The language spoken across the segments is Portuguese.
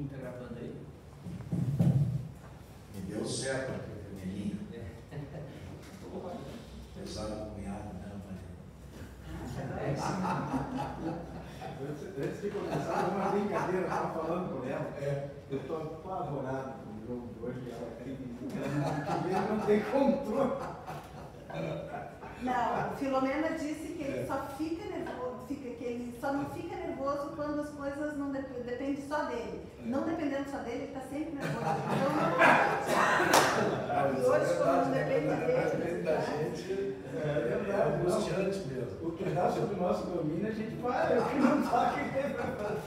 Quem está gravando aí? Me deu certo aquele vermelhinho. Apesar do cunhado, não, mas. Antes de começar, uma brincadeira, eu estava falando com ela. Eu estou apavorado com o jogo de hoje, ela não tem controle. Não, o Filomena disse que ele só fica nervoso, que ele só não fica nervoso quando as coisas não dependem só dele. Não dependendo só dele, ele está sempre nervoso. Então, e hoje, como não depende dele. Da gente é verdade, angustiante mesmo. O que dá sobre o nosso domínio, a gente faz, o que não dá, que tem para fazer.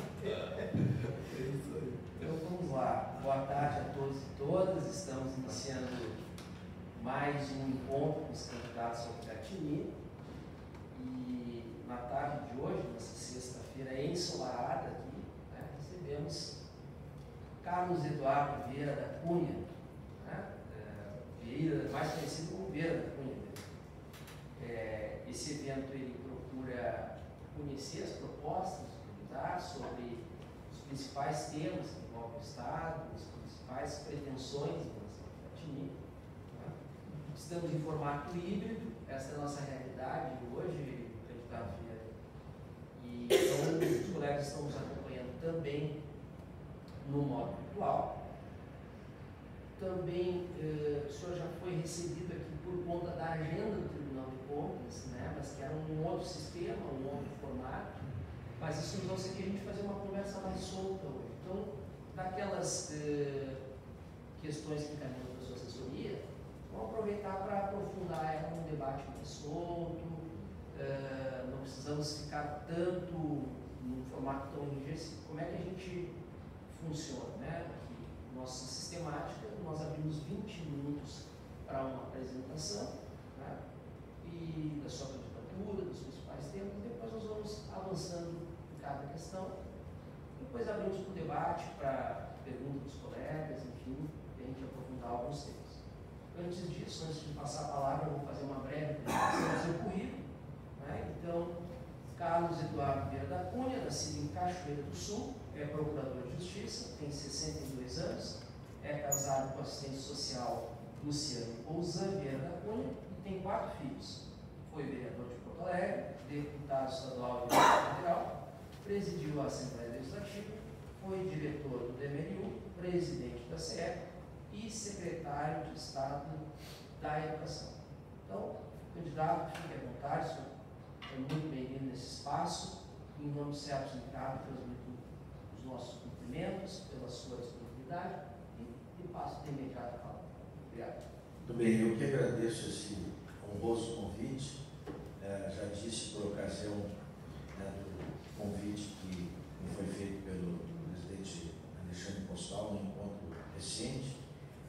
Então vamos lá. Boa tarde a todos e todas. Estamos iniciando mais um encontro com os candidatos ao Piratini. E na tarde de hoje, nessa sexta-feira ensolarada aqui, né, recebemos Carlos Eduardo Vieira da Cunha, né, Vieira, mais conhecido como Vieira da Cunha. Esse evento ele procura conhecer as propostas do candidato sobre os principais temas que envolvem o Estado, as principais pretensões em relação ao Piratini. Estamos em formato híbrido, essa é a nossa realidade hoje, candidato Vieira. E então, os colegas estão nos acompanhando também no modo virtual. Também, o senhor já foi recebido aqui por conta da agenda do Tribunal de Contas, né, mas que era um outro sistema, um outro formato. Mas isso nos auxilia a gente fazer uma conversa mais solta hoje. Então, daquelas questões que encaminham para a sua assessoria, vamos aproveitar para aprofundar ela num debate mais solto, não precisamos ficar tanto num formato tão enrijecido. Como é que a gente funciona, né? Aqui, nossa sistemática, nós abrimos 20 minutos para uma apresentação, né? E da sua candidatura, dos principais temas, depois nós vamos avançando em cada questão, depois abrimos para o debate, para perguntas dos colegas, enfim, e a gente aprofundar alguns temas. Antes disso, antes de passar a palavra, eu vou fazer uma breve apresentação do seu currículo. Né? Então, Carlos Eduardo Vieira da Cunha, nascido em Cachoeira do Sul, é procurador de justiça, tem 62 anos, é casado com a assistente social Luciane Ouzan Vieira da Cunha e tem 4 filhos. Foi vereador de Porto Alegre, deputado estadual de Distrito Federal, presidiu a Assembleia Legislativa, foi diretor do DMRU, presidente da CE e secretário de Estado da Educação. Então, candidato, fique à vontade, senhor é muito bem-vindo nesse espaço. Em nome do Certo Sindicato, transmito os nossos cumprimentos pela sua disponibilidade e passo de imediato a palavra. Obrigado. Muito bem, eu que agradeço esse honroso convite. Já disse por ocasião, né, do convite que me foi feito pelo presidente Alexandre Postal no encontro recente,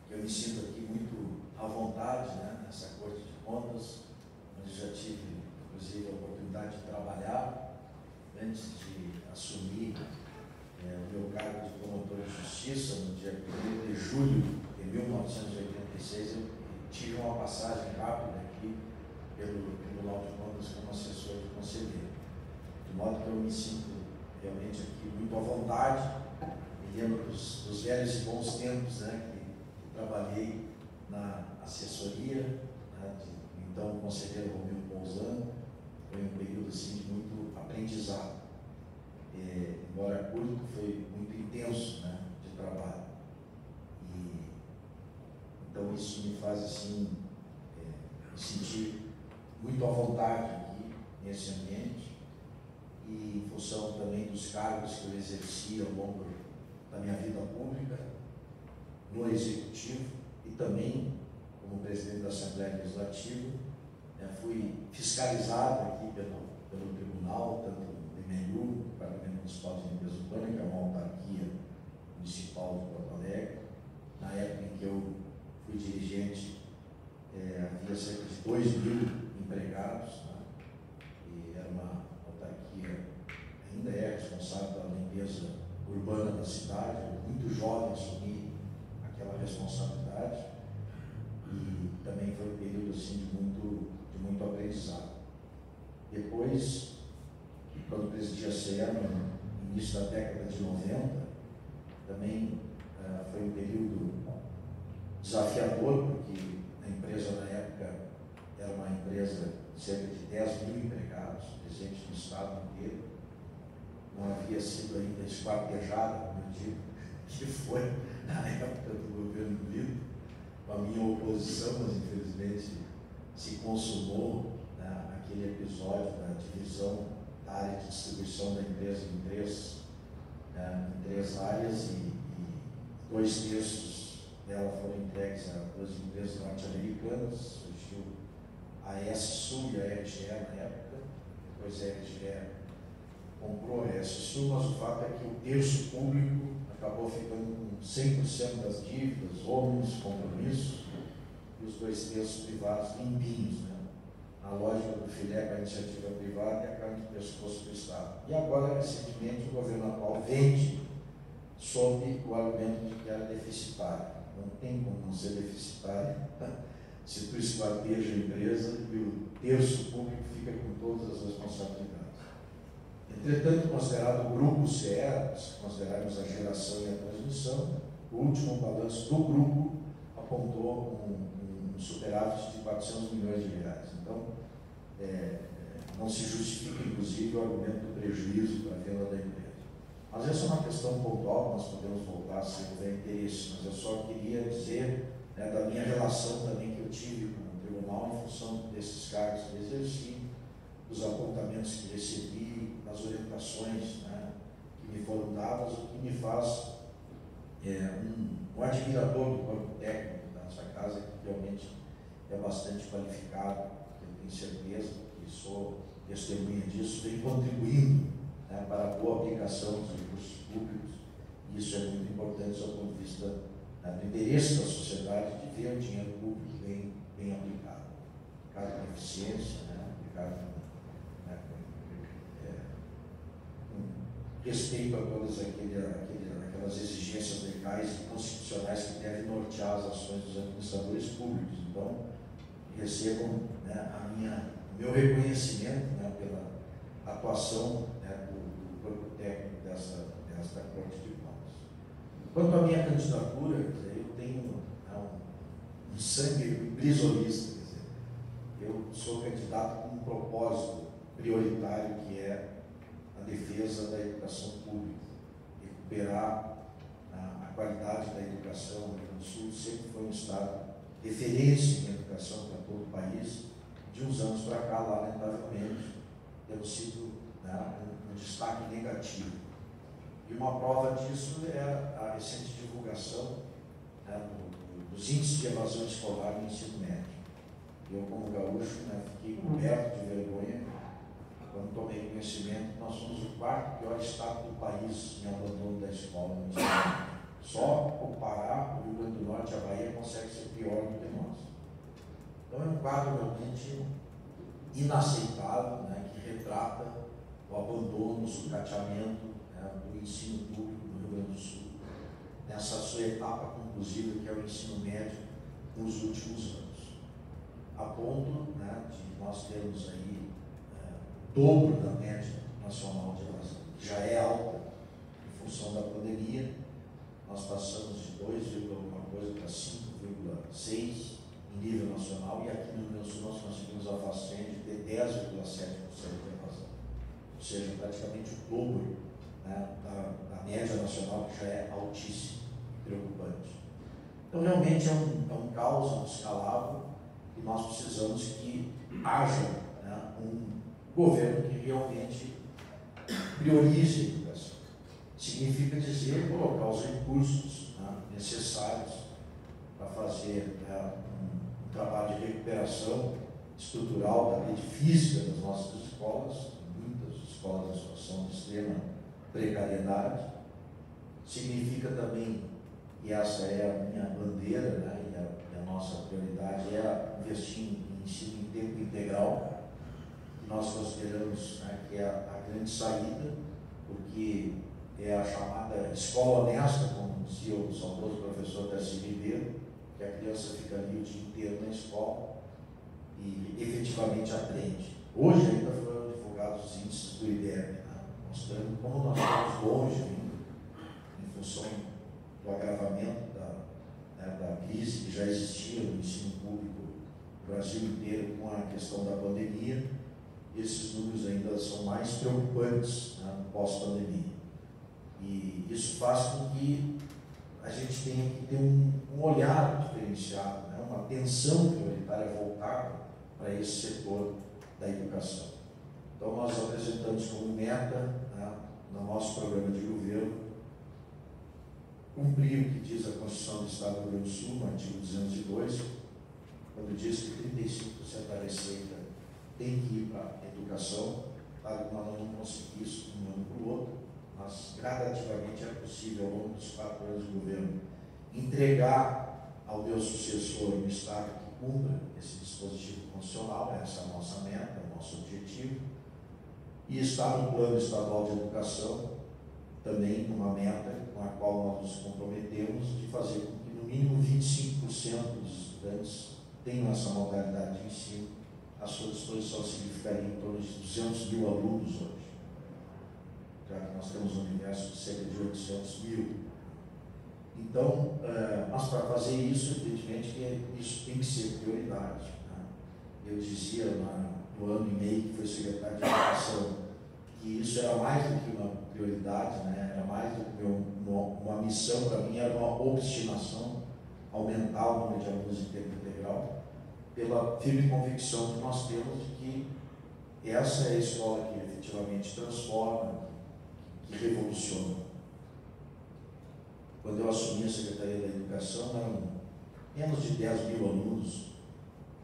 que eu me sinto aqui muito à vontade, né, nessa Corte de Contas, onde já tive, inclusive, a oportunidade de trabalhar antes de assumir o meu cargo de promotor de justiça no dia 1º de julho de 1986. Eu tive uma passagem rápida aqui pelo Tribunal de Contas como assessor de conselheiro, de modo que eu me sinto realmente aqui muito à vontade. Me lembro dos velhos e bons tempos, né, que trabalhei na assessoria, né, de então o conselheiro Romeu Pousano. Foi um período assim, de muito aprendizado. Embora curto, foi muito intenso, né, de trabalho. Então isso me faz assim, me sentir muito à vontade aqui nesse ambiente, e em função também dos cargos que eu exerci ao longo da minha vida pública, no Executivo e também como presidente da Assembleia Legislativa. Fui fiscalizado aqui pelo Tribunal, tanto do MMU, Departamento Municipal de Limpeza Urbana, que é uma autarquia municipal de Porto Alegre. Na época em que eu fui dirigente, havia cerca de 2.000 empregados, né? E era uma autarquia, ainda é responsável pela limpeza urbana da cidade. Eu, muito jovem, assumi aquela responsabilidade, e também foi um período assim, de muito aprendizado. Depois, quando presidi a CE no início da década de 90, também desafiador, porque a empresa na época era uma empresa de cerca de 10 mil empregados, presente no estado inteiro, não havia sido ainda esquartejada, como eu digo, que foi na época do governo Brito, com a minha oposição, mas infelizmente se consumou, né, aquele episódio da divisão da área de distribuição da empresa em três áreas e 2/3 dela foram entregues a 2 empresas norte-americanas. Surgiu a S-Sul e a RGE na época, depois a RGE comprou a S-Sul, mas o fato é que o terço público acabou ficando com 100% das dívidas, ônus, compromissos, e os 2/3 privados limpinhos, né? A lógica do filé com a iniciativa privada e a carne de pescoço do Estado. E agora, recentemente, o governo atual vende sob o argumento de que era deficitário. Não tem como não ser deficitário se tu esquarteja a empresa e o terço público fica com todas as responsabilidades. Entretanto, considerado o grupo CE, se considerarmos a geração e a transmissão, o último balanço do grupo apontou um superávit de 400 milhões de reais. Então, não se justifica, inclusive, o argumento do prejuízo para a venda da empresa. Mas essa é uma questão pontual, nós podemos voltar se houver interesse, mas eu só queria dizer, né, da minha relação também que eu tive com o tribunal em função desses cargos que exerci, dos apontamentos que recebi, das orientações, né, que me foram dadas, o que me faz um admirador do corpo técnico da nossa casa, que realmente é bastante qualificado, eu tenho certeza que sou testemunha disso, vem contribuindo, né, para a boa aplicação dos recursos públicos, e isso é muito importante do ponto de vista, né, do interesse da sociedade de ver o dinheiro público bem aplicado, aplicado com eficiência, né, aplicado com respeito a todas aquelas exigências legais e constitucionais que devem nortear as ações dos administradores públicos. Então, recebam, né, o meu reconhecimento, né, pela atuação, né, do corpo técnico desta Corte de Contas. Quanto à minha candidatura, eu tenho um sangue brisolista, quer dizer, eu sou candidato com um propósito prioritário que é a defesa da educação pública, recuperar a qualidade da educação. O Rio Grande do Sul sempre foi um estado referência em educação para todo o país. De uns anos para cá, lamentavelmente, temos sido, né, um destaque negativo. E uma prova disso é a recente divulgação, né, dos índices de evasão escolar no ensino médio. Eu, como gaúcho, né, fiquei coberto de vergonha quando tomei conhecimento. Nós somos o 4º pior estado do país em abandono da escola no ensino médio. Só o Pará, o Rio Grande do Norte e a Bahia conseguem ser pior do que nós. Então é um quadro realmente inaceitável, né, que retrata o abandono, o sucateamento, né, do ensino público no Rio Grande do Sul, nessa sua etapa conclusiva que é o ensino médio nos últimos anos. A ponto, né, de nós termos aí o dobro da média nacional de evasão, que já é alta em função da pandemia. Nós passamos de 2, alguma coisa para 5,6 em nível nacional, e aqui no Rio Grande do Sul nós conseguimos a FACEN de ter 10,7% de evasão, ou seja, praticamente o dobro, né, da média nacional, que já é altíssimo, preocupante. Então realmente é um caos, um descalabro, e nós precisamos que haja, né, um governo que realmente priorize a educação. Significa dizer colocar os recursos, né, necessários para fazer, né, um trabalho de recuperação estrutural da rede física das nossas escolas, muitas escolas em situação de extrema precariedade. Significa também, e essa é a minha bandeira, né, e a nossa prioridade, é investir em ensino em tempo integral, que nós consideramos, né, que é a grande saída, porque é a chamada escola honesta, como dizia o saudoso professor Darcy Ribeiro, que a criança fica ali o dia inteiro na escola e efetivamente aprende. Hoje ainda foram divulgados os índices do IDEB, né, mostrando como nós estamos longe ainda, em função do agravamento da crise que já existia no ensino público no Brasil inteiro com a questão da pandemia. Esses números ainda são mais preocupantes, né, no pós-pandemia. E isso faz com que a gente tenha que ter um olhar diferenciado, né, uma atenção prioritária voltada para esse setor da educação. Então, nós apresentamos como meta, né, no nosso programa de governo, cumprir o que diz a Constituição do Estado do Rio Grande do Sul, no artigo 202, quando diz que 35% da receita tem que ir para a educação. Claro que nós não vamos conseguir isso de um ano para o outro, mas gradativamente é possível, ao longo dos 4 anos de governo, entregar ao meu sucessor um Estado que cumpra esse dispositivo constitucional. Essa é a nossa meta, é o nosso objetivo. E está no Plano Estadual de Educação, também uma meta com a qual nós nos comprometemos de fazer com que no mínimo 25% dos estudantes tenham essa modalidade de ensino. A sua disposição significaria em torno de 200 mil alunos hoje, já que nós temos um universo de cerca de 800 mil. Então, mas para fazer isso, evidentemente que isso tem que ser prioridade, né? Eu dizia no ano e meio que foi secretário de Educação que isso era mais do que uma prioridade, né? Era mais do que uma missão para mim, era uma obstinação aumentar o número de alunos em tempo integral, pela firme convicção que nós temos de que essa é a escola que efetivamente transforma, que revoluciona. Quando eu assumi a Secretaria da Educação, eram menos de 10 mil alunos,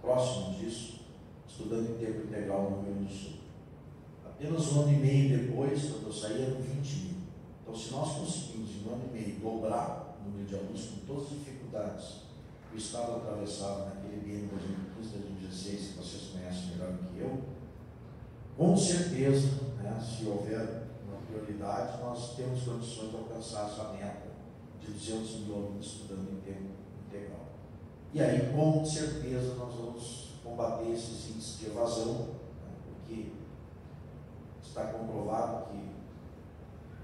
próximos disso, estudando em tempo integral no Rio Grande do Sul. Apenas um ano e meio depois, quando eu saí, eram 20 mil. Então, se nós conseguimos, em um ano e meio, dobrar o número de alunos com todas as dificuldades que o Estado atravessava naquele biênio 2015-2016, que vocês conhecem melhor do que eu, com certeza, né, se houver uma prioridade, nós temos condições de alcançar essa meta de 200 mil alunos estudando em tempo integral. E aí, com certeza, nós vamos combater esses índices de evasão, né, porque está comprovado que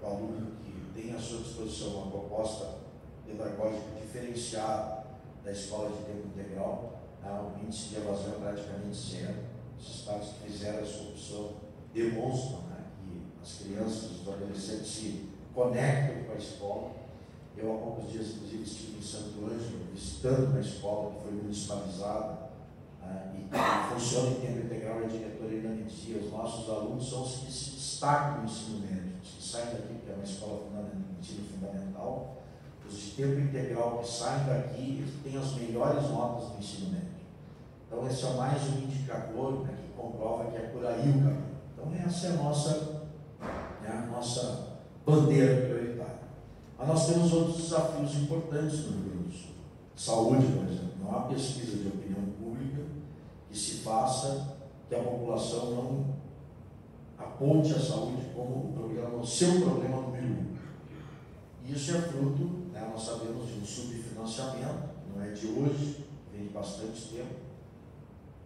o aluno que tem à sua disposição uma proposta pedagógica diferenciada da escola de tempo integral, o índice de evasão é praticamente zero. Os estados que fizeram essa opção demonstram, né, que as crianças, os adolescentes se conectam com a escola. Eu, há poucos dias, inclusive, estive em Santo Ângelo, visitando uma escola que foi municipalizada e que funciona em tempo integral. E a diretora ainda me dizia: os nossos alunos são os que se destacam no ensino médio, os que saem daqui, que é uma escola de ensino fundamental, os de tempo integral que saem daqui, eles têm as melhores notas do ensino médio. Então, esse é mais um indicador, né, que comprova que é por aí o caminho. Então, essa é a nossa bandeira prioritária. Mas nós temos outros desafios importantes no Rio Grande do Sul. Saúde, por exemplo. Não há pesquisa de opinião pública que se faça que a população não aponte a saúde como o seu problema número 1. E isso é fruto, né, nós sabemos, de um subfinanciamento, não é de hoje, vem de bastante tempo.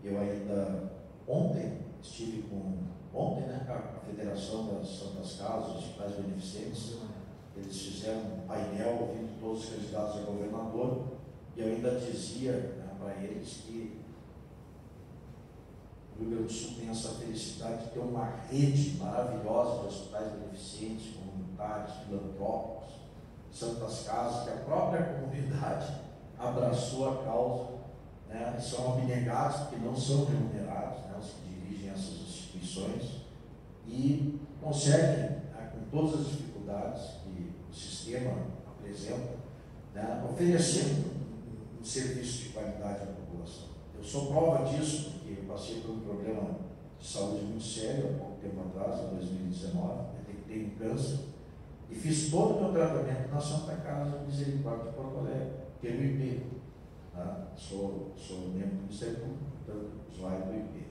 Eu ainda ontem estive né, a Federação das Santas Casas, os hospitais beneficentes. Eles fizeram um painel ouvindo todos os candidatos a governador, e eu ainda dizia, né, para eles que o Rio Grande do Sul tem essa felicidade de ter uma rede maravilhosa de hospitais beneficentes, comunitários, filantrópicos, Santas Casas, que a própria comunidade abraçou a causa, né, e são abnegados, porque não são remunerados, né, os que dirigem essas instituições, e conseguem, né, com todas as dificuldades que o sistema apresenta, né, oferecer um serviço de qualidade à população. Eu sou prova disso, porque eu passei por um problema de saúde muito sério há pouco tempo atrás, em 2019, detectei um câncer, e fiz todo o meu tratamento na Santa Casa Misericórdia de Porto Alegre, pelo IP. Tá? Sou membro do Ministério Público, portanto, usuário do IP.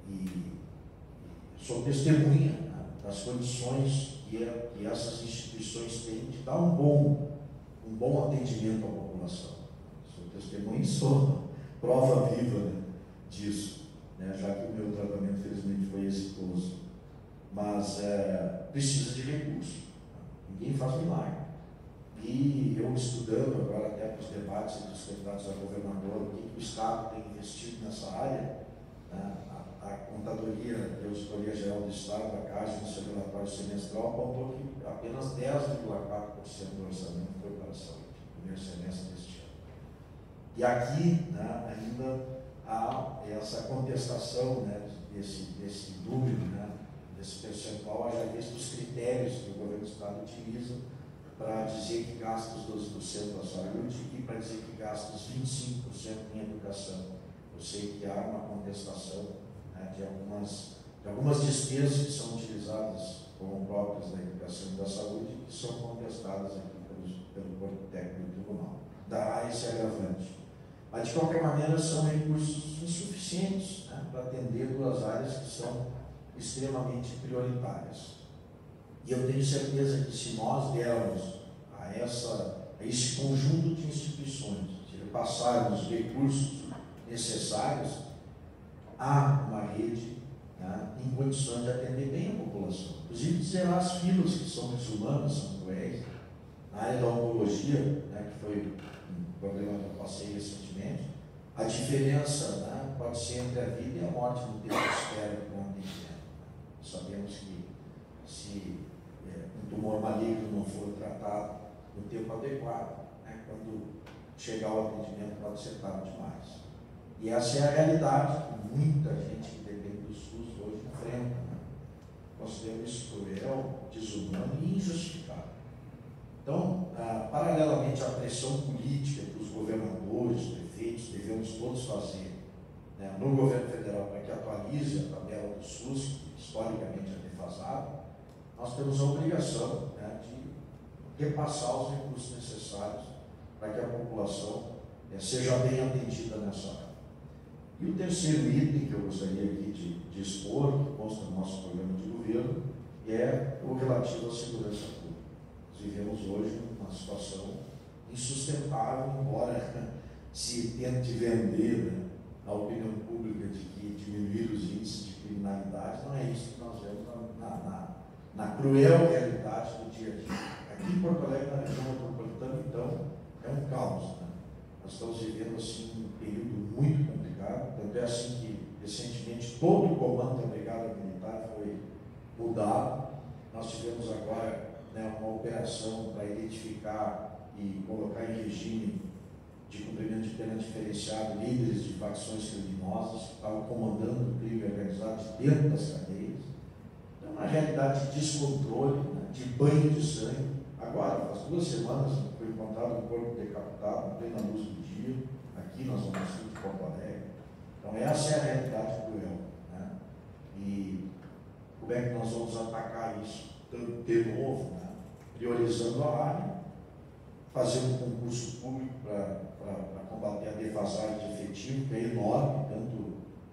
E sou testemunha, né, das condições que essas instituições têm de dar um bom atendimento à população. Sou testemunha e sou prova viva, né, disso, né, já que o meu tratamento, felizmente, foi exitoso. Mas precisa de recursos. Ninguém faz milagre. E eu estudando agora até para os debates entre os candidatos a governador, o que o Estado tem investido nessa área, né? A Contadoria e a Auditoria Geral do Estado, a CAGE, no seu relatório semestral, apontou que apenas 10,4% do orçamento foi para a saúde, no primeiro semestre deste ano. E aqui, né, ainda há essa contestação, né, desse número, né, desse percentual, haja visto os critérios que o governo do Estado utiliza para dizer que gasta os 12% da saúde e para dizer que gasta os 25% em educação. Eu sei que há uma contestação, né, de algumas despesas que são utilizadas como próprias da educação e da saúde, que são contestadas aqui pelo corpo técnico do tribunal. Há esse agravante. Mas, de qualquer maneira, são recursos insuficientes, né, para atender duas áreas que são extremamente prioritárias. E eu tenho certeza que se nós dermos a esse conjunto de instituições, se passarmos os recursos necessários, há uma rede, né, em condições de atender bem a população. Inclusive, zerar as filas que são desumanas, são cruéis. Na área da oncologia, né, que foi um problema que eu passei recentemente, a diferença, né, pode ser entre a vida e a morte no tempo de espera para um atendimento. Sabemos que se um tumor maligno não for tratado no tempo adequado, né, quando chegar o atendimento pode ser tarde demais. E essa é a realidade que muita gente que depende do SUS hoje enfrenta. Né? Considero isso cruel, desumano e injustificável. Então, paralelamente à pressão política que os governadores, prefeitos, devemos todos fazer, né, no governo federal para que atualize a tabela do SUS, que historicamente é defasada, nós temos a obrigação, né, de repassar os recursos necessários para que a população seja bem atendida nessa área. E o terceiro item que eu gostaria aqui de expor, que consta no nosso programa de governo, é o relativo à segurança pública. Nós vivemos hoje uma situação insustentável, embora se tente vender, né, a opinião pública de que diminuir os índices de criminalidade, não é isso que nós vemos na cruel realidade do dia a dia. Aqui em Porto Alegre, na região metropolitana, então, é um caos. Né? Nós estamos vivendo assim, um período muito complicado, tanto é assim que, recentemente, todo o comando da Brigada Militar foi mudado. Nós tivemos agora, né, uma operação para identificar e colocar em regime de cumprimento de pena diferenciado líderes de facções criminosas que estavam comandando o crime organizado dentro das cadeias. Então, uma realidade de descontrole, né, de banho de sangue. Agora, faz 2 semanas, foi encontrado um corpo decapitado, em plena luz do dia, aqui na Zona Sul de Porto Alegre. Então, essa é a realidade cruel. Né? E como é que nós vamos atacar isso? De novo, né? Priorizando a área, fazendo um concurso público para combater a defasagem de efetivo, que é enorme, tanto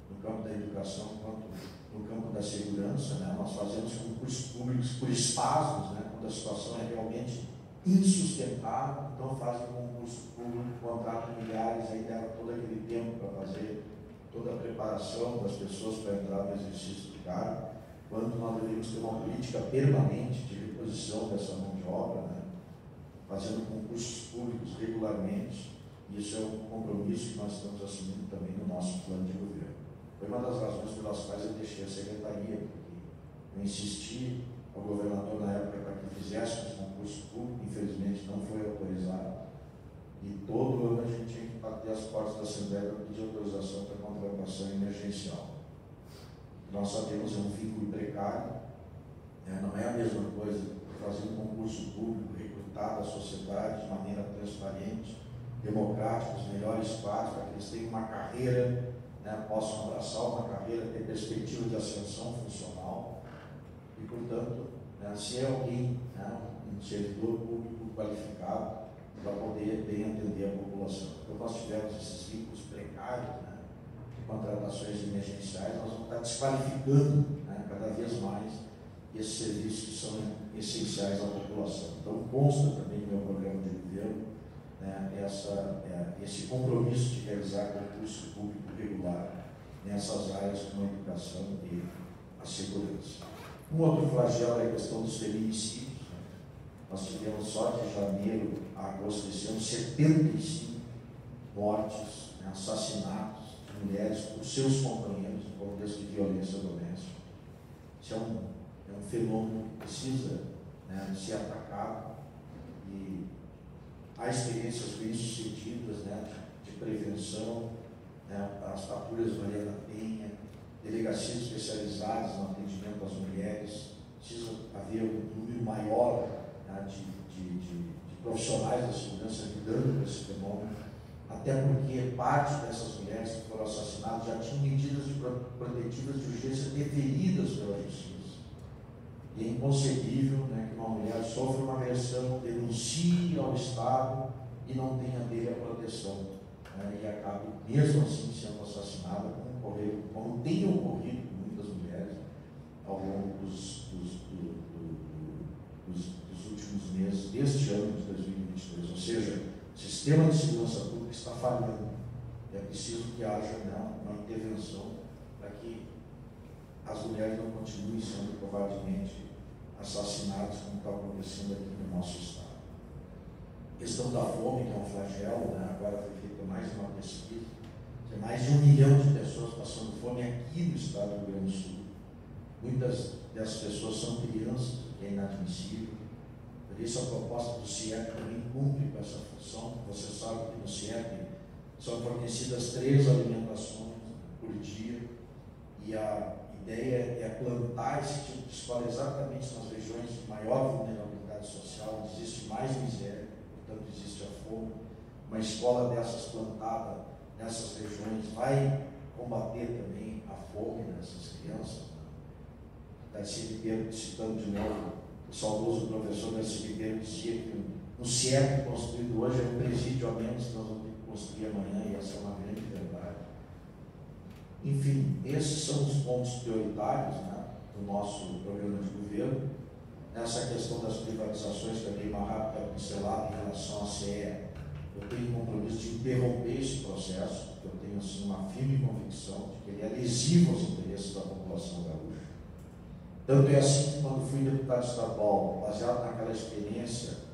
no campo da educação quanto no campo da segurança. Né? Nós fazemos concursos públicos por espasmos, né? Quando a situação é realmente insustentável, então fazem um concurso público, contratam milhares, aí leva todo aquele tempo para fazer toda a preparação das pessoas para entrar no exercício do cargo, quando nós deveríamos ter uma política permanente de reposição dessa mão de obra, né? Fazendo concursos públicos regularmente. Isso é um compromisso que nós estamos assumindo também no nosso plano de governo. Foi uma das razões pelas quais eu deixei a secretaria, porque eu insisti ao governador na época para que fizéssemos concurso público, infelizmente não foi autorizado, e todo ano a gente tinha que bater as portas da Assembleia para pedir autorização para contratação emergencial. Nós sabemos, é um vínculo precário, né? Não é a mesma coisa fazer um concurso público, recrutar da sociedade de maneira transparente, democrática, os melhores quadros, para que eles tenham uma carreira, né, possam abraçar uma carreira, ter perspectiva de ascensão funcional e, portanto, né, ser alguém, né, um servidor público qualificado para poder bem atender a população. Então, nós tivemos esses vínculos precários, né, de contratações emergenciais, nós vamos estar desqualificando, né, cada vez mais esses serviços que são essenciais à população. Então, consta também no meu programa de governo, né, esse compromisso de realizar concurso público regular nessas áreas como a educação e a segurança. Um outro flagelo é a questão dos feminicídios. Né? Nós tivemos só de janeiro a agosto desse ano 75 mortes, né, assassinatos de mulheres por seus companheiros em contexto de violência doméstica. Isso é um fenômeno que precisa, né, ser atacado, e há experiências bem-sucedidas, né, de prevenção, né, as patrulhas Maria da Penha, delegacias especializadas no atendimento às mulheres. Precisa haver um número maior, né, de profissionais da segurança lidando com esse fenômeno, até porque parte dessas mulheres que foram assassinadas já tinham medidas protetivas de urgência deferidas pela justiça. E é inconcebível, né, que uma mulher sofra uma agressão, denuncie ao Estado e não tenha dele a proteção, né, e acabe mesmo assim sendo assassinada, como tem ocorrido com muitas mulheres ao longo dos últimos meses deste ano de 2022. Ou seja, o sistema de segurança pública está falhando. É preciso que haja, né, uma intervenção para que as mulheres não continuem sendo covardemente assassinadas, como está acontecendo aqui no nosso estado. A questão da fome, que é um flagelo, né, agora foi feita mais uma pesquisa, tem mais de 1 milhão de pessoas passando fome aqui no estado do Rio Grande do Sul. Muitas dessas pessoas são crianças, o que é inadmissível. Por isso a proposta do CIEP também cumpre com essa função. Você sabe que no CIEP são fornecidas 3 alimentações por dia, e a ideia é plantar esse tipo de escola exatamente nas regiões de maior vulnerabilidade social, onde existe mais miséria, portanto existe a fome. Uma escola dessas plantada nessas regiões vai combater também a fome dessas crianças. Darcy Ribeiro, citando de novo o saudoso professor Darcy Ribeiro, dizia que no CIEP construído hoje é um presídio a menos que nós vamos ter que construir amanhã, e essa é uma grande verdade. Enfim, esses são os pontos prioritários, né, do nosso programa de governo. Nessa questão das privatizações, também uma rápida pincelada em relação à CE, eu tenho um compromisso de interromper esse processo, porque eu tenho assim, uma firme convicção de que ele é lesivo aos interesses da população gaúcha. Tanto é assim que, quando fui deputado estadual, baseado naquela experiência,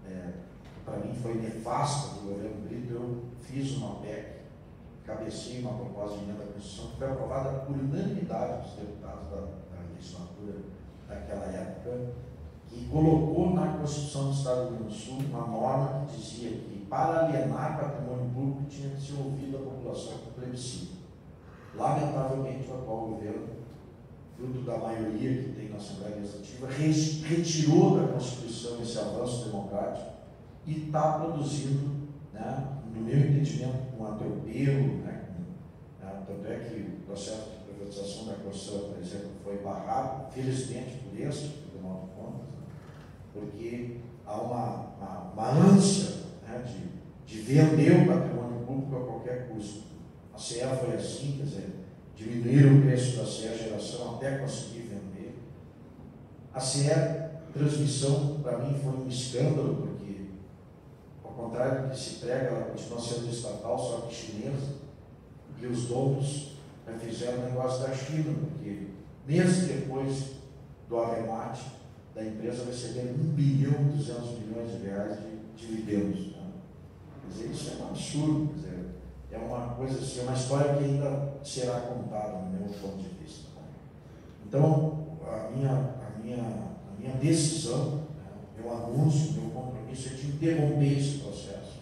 que para mim foi nefasta do governo Brito, eu fiz uma PEC, cabecei uma proposta de emenda à Constituição, que foi aprovada por unanimidade dos deputados da legislatura daquela época, que colocou na Constituição do Estado do Rio Grande do Sul uma norma que dizia que, para alienar patrimônio público, tinha que ser ouvida a população com plebiscito. Lamentavelmente, o atual governo, fruto da maioria que tem na Assembleia Legislativa, retirou da Constituição esse avanço democrático e está produzindo, né, no meu entendimento, um atropelo, né, tanto é que o processo de privatização da Constituição, por exemplo, foi barrado, felizmente por este Tribunal de Contas, né, porque há uma ânsia, né, de vender o patrimônio público a qualquer custo. A CE foi assim, quer dizer, diminuir o preço da CE geração até conseguir vender. A CE transmissão, para mim, foi um escândalo, porque, ao contrário do que se prega, ela continua sendo estatal, só que chinesa, e os donos fizeram o negócio da China, porque meses depois do arremate da empresa recebendo 1 bilhão e 200 milhões de reais de dividendos. Né? Quer dizer, isso é um absurdo, quer dizer, é uma coisa assim, é uma história que ainda será contada no meu ponto de vista. Então, a minha decisão, né, meu anúncio, meu compromisso é de interromper esse processo.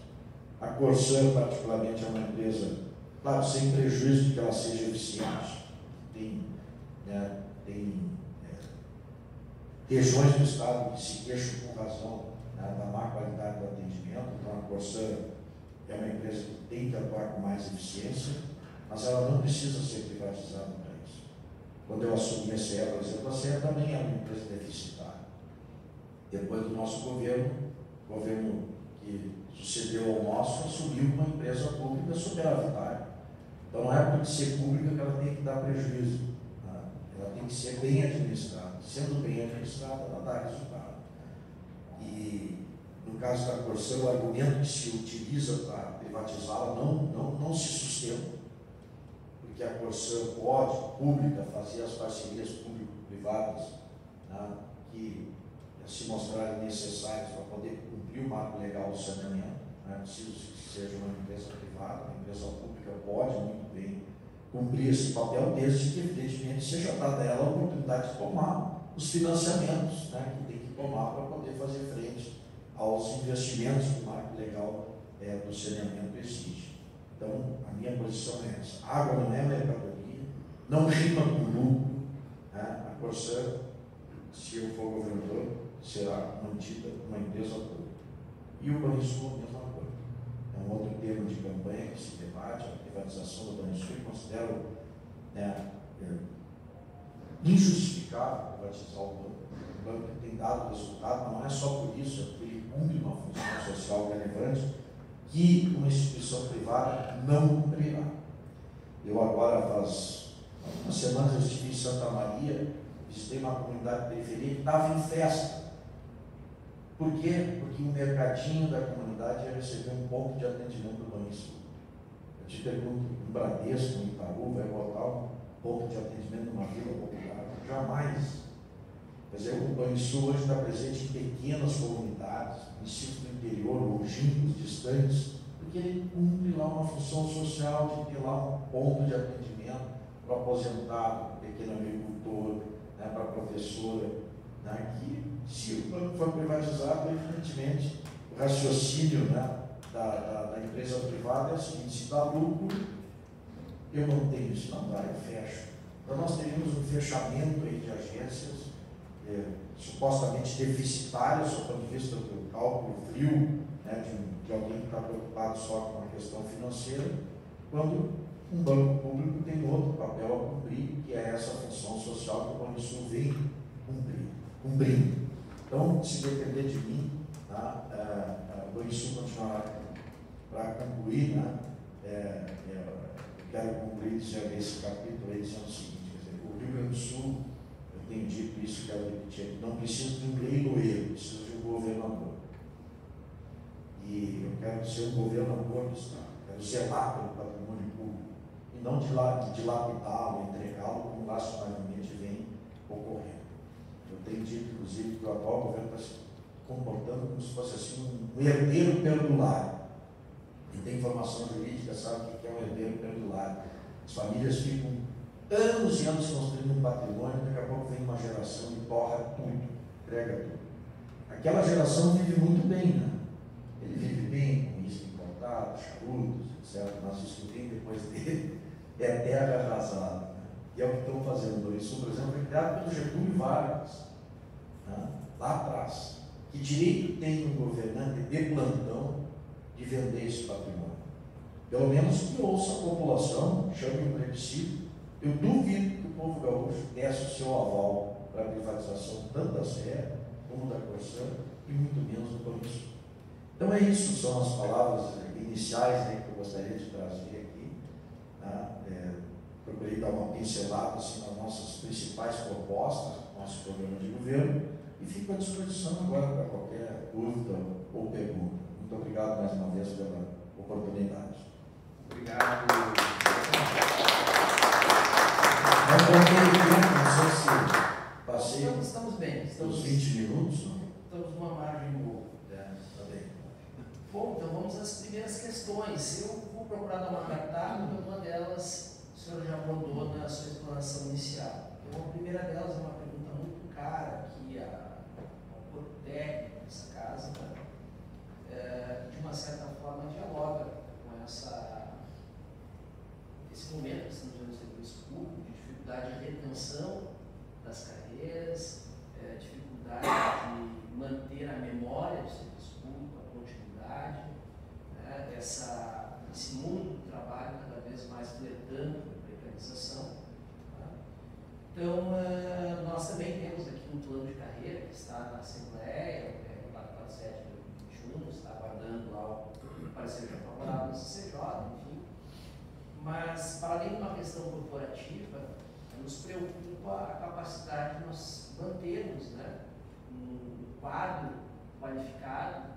A Corsã, particularmente, é uma empresa, claro, sem prejuízo de que ela seja eficiente. Tem regiões do Estado que se queixam com razão, né, da má qualidade do atendimento. Então, a Corsã é uma empresa que tem que atuar com mais eficiência, mas ela não precisa ser privatizada para isso. Quando eu assumi a CE, por exemplo, a CE também é uma empresa deficitária. Depois do nosso governo, o governo que sucedeu ao nosso, assumiu uma empresa pública superavitária. Então, não é porque ser pública que ela tem que dar prejuízo, né? Ela tem que ser bem administrada. Sendo bem administrada, ela dá resultado. E, no caso da Corsã, o argumento que se utiliza para privatizá-la não se sustenta, porque a Corsã pode, pública, fazer as parcerias público-privadas, né, que se mostrarem necessários para poder cumprir o marco legal do saneamento. Não é preciso que seja uma empresa privada, uma empresa pública pode muito bem cumprir esse papel, desde que, evidentemente, seja dada a ela a oportunidade de tomar os financiamentos, né, que tem que tomar para poder fazer frente aos investimentos que o marco legal do saneamento exige. Então, a minha posição é essa. A água não é mercadoria, não rima com lucro. Né? A Corsã, se eu for governador, será mantida uma empresa pública. E o Banrisul, a mesma coisa. É um outro tema de campanha que se debate, a privatização do Banrisul, e considero injustificável privatizar o banco. O banco tem dado resultado, mas não é só por isso, é porque ele cumpre uma função social relevante que uma instituição privada não cumprirá. Eu agora, faz algumas semanas, eu estive em Santa Maria, visitei uma comunidade de periferia que estava em festa. Por quê? Porque o mercadinho da comunidade ia receber um ponto de atendimento do Banrisul. Eu te pergunto, um Bradesco, um Itaú, vai botar um ponto de atendimento numa vila popular? Jamais. Quer dizer, o Banrisul hoje está presente em pequenas comunidades, municípios do interior, longínquos, distantes, porque ele cumpre lá uma função social de ter lá um ponto de atendimento para o aposentado, para o pequeno agricultor, né, para a professora, né, que, se o banco for privatizado, evidentemente, o raciocínio, né, da empresa privada é o seguinte: se dá lucro, eu não tenho, se não dá, eu fecho. Então, nós teríamos um fechamento aí de agências supostamente deficitárias, do ponto de vista do cálculo frio, né, de alguém que está preocupado só com a questão financeira, quando um banco público tem outro papel a cumprir, que é essa função social que o Banrisul vem cumprindo. Então, se depender de mim, tá, o Banrisul continuará. Para concluir, né, eu quero concluir esse capítulo aí dizendo o seguinte: quer dizer, o Rio Grande do Sul, eu tenho dito isso, quero repetir, não precisa de um leiloeiro, precisa de um governador. E eu quero ser um governador do Estado, quero zelar pelo patrimônio público, e não dilapidá-lo, entregá-lo como racionalmente vem ocorrendo. Eu tenho dito, inclusive, que o atual governo está se comportando como se fosse assim um herdeiro perdulário. Quem tem formação jurídica sabe o que é um herdeiro perdulário. As famílias ficam anos e anos construindo um patrimônio, daqui a pouco vem uma geração e torra tudo, entrega tudo. Aquela geração vive muito bem, né? Ele vive bem com isso importado, charutos, etc. Mas isso que vem depois dele é terra arrasada. Né? E é o que estão fazendo. O Banrisul, por exemplo, foi criado pelo Getúlio Vargas, né? Lá atrás. Que direito tem um governante de plantão de vender esse patrimônio? Pelo menos que ouça a população, chame um plebiscito. Eu duvido que o povo gaúcho desse o seu aval para a privatização tanto da Serra como da Corsã e muito menos do Banrisul. Então é isso, são as palavras iniciais, né, que eu gostaria de trazer aqui. Né? Procurei dar uma pincelada assim, nas nossas principais propostas, nosso programa de governo, e fico à disposição agora para qualquer dúvida ou pergunta. Muito obrigado mais uma vez pela oportunidade. Obrigado. Não sei se passei Estamos bem. os 20 minutos. Não? Estamos numa margem boa. Está bem. Bom, então vamos às primeiras questões. Eu vou procurar dar uma cartada, porque uma delas o senhor já abordou na sua explanação inicial. Então, a primeira delas é uma pergunta muito cara aqui ao corpo técnico dessa casa, né? De uma certa forma dialoga com esse momento que estamos vendo no serviço público, de dificuldade de retenção das carreiras, dificuldade de manter a memória do serviço público, a continuidade, né? Esse mundo do trabalho cada vez mais flertando com a precarização. Tá? Então, nós também temos aqui um plano de carreira que está na Assembleia, o 447 de 2021, está aguardando lá o parecer já favorável do CCJ, enfim. Mas, para além de uma questão corporativa, nos preocupa a capacidade de nós mantermos, né, um quadro qualificado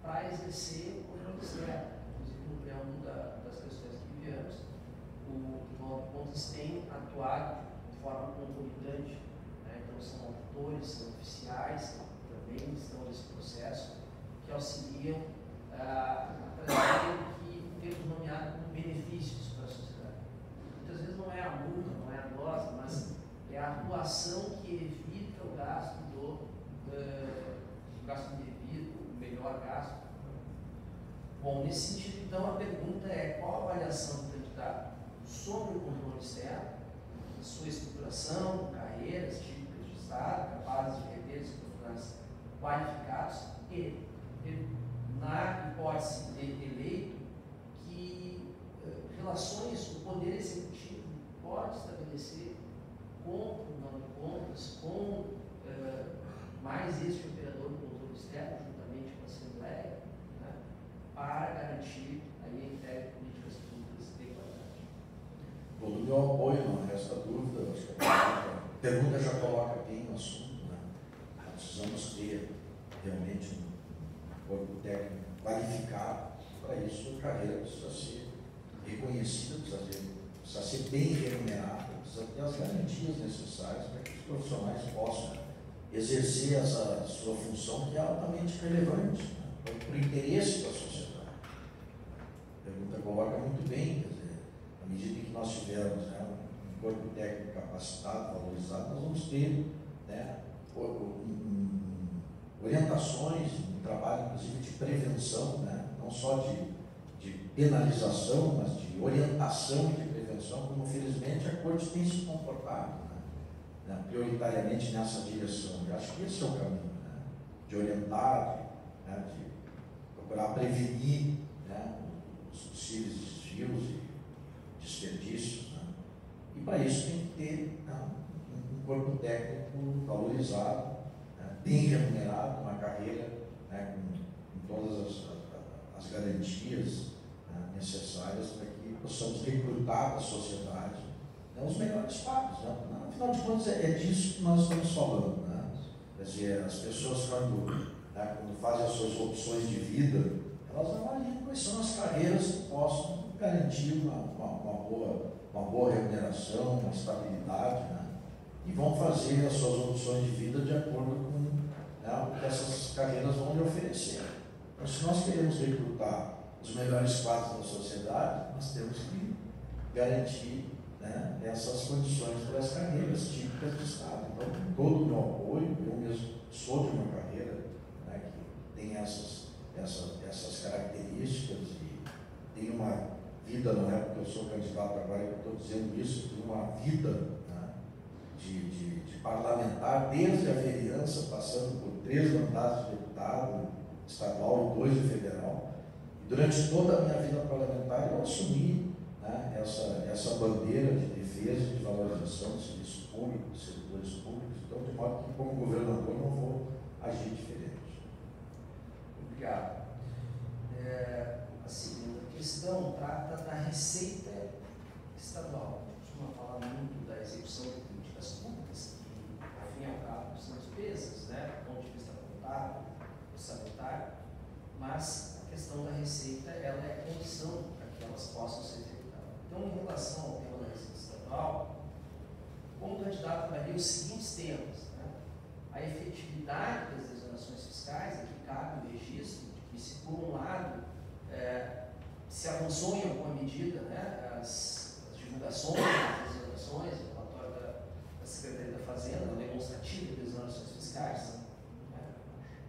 para exercer o poder externo. Inclusive, no preâmbulo das questões que enviamos, o Tribunal de Contas tem atuado de forma concomitante, né? Então são auditores, são oficiais, também estão nesse processo, que auxiliam a trazer o que temos nomeado como benefícios para a sociedade. Muitas vezes não é a multa, não é a dose, mas é a atuação que evita o gasto gasto indevido, o melhor gasto. Bom, nesse sentido, então, a pergunta é qual a avaliação do candidato sobre o controle externo, sua estruturação, carreiras típicas de Estado, capazes de reter os profissionais qualificados e, na hipótese de eleito, que relações o Poder Executivo pode estabelecer com o Tribunal de Contas, com mais este operador do controle externo, juntamente com a Assembleia, né, para garantir aí a entrega de políticas públicas de qualidade. Bom, do meu apoio, não resta dúvida, acho que a pergunta já coloca bem no assunto, né? Precisamos ter realmente um corpo técnico qualificado. Para isso, a carreira precisa ser reconhecida, precisa ser bem remunerada, precisa ter as garantias necessárias para que os profissionais possam exercer essa sua função, que é altamente relevante, né, para o interesse da sociedade. A pergunta coloca muito bem, quer dizer, à medida que nós tivermos, né, um corpo técnico capacitado, valorizado, nós vamos ter, né, orientações, um trabalho inclusive de prevenção, né, não só de penalização, mas de orientação e de prevenção, como felizmente a Corte tem se comportado, prioritariamente nessa direção. Eu acho que esse é o caminho, né? De orientar, de procurar prevenir, né, os possíveis desvios e desperdícios, né? E para isso tem que ter, né, um corpo técnico valorizado, né, bem remunerado, uma carreira, né, com todas as garantias, né, necessárias para que possamos recrutar da sociedade, né, os melhores papos, né? Afinal de contas, é disso que nós estamos falando, né? Quer dizer, as pessoas, quando fazem as suas opções de vida, elas avaliam quais são as carreiras que possam garantir uma boa remuneração, uma estabilidade, né? E vão fazer as suas opções de vida de acordo com, né, o que essas carreiras vão lhe oferecer. Então, se nós queremos recrutar os melhores quadros da sociedade, nós temos que garantir, né, essas condições para as carreiras típicas do Estado. Então, com todo o meu apoio, eu mesmo sou de uma carreira, né, que tem essas características e tem uma vida, não é porque eu sou candidato agora que eu estou dizendo isso, tem uma vida, né, de parlamentar, desde a vereança, passando por 3 mandatos de deputado estadual e 2 de federal. E durante toda a minha vida parlamentar eu assumi, né, essa bandeira de defesa e de valorização do serviço público, dos servidores públicos, então, de modo que, como governador, não vou agir diferente. Obrigado. A segunda questão trata da receita estadual. A gente costuma falar muito da execução de políticas públicas, que, ao fim e ao cabo, são despesas, né, do ponto de vista contábil, orçamentário, mas a questão da receita, ela é condição para que elas possam ser executadas. Então, em relação ao tema da receita estadual, como candidato avalia os seguintes temas, né? A efetividade das exonerações fiscais, aqui cabe o registro de que, se por um lado se avançou em alguma medida, né, as divulgações das exonerações, o relatório da Secretaria da Fazenda, demonstrativa de exonerações fiscais, né?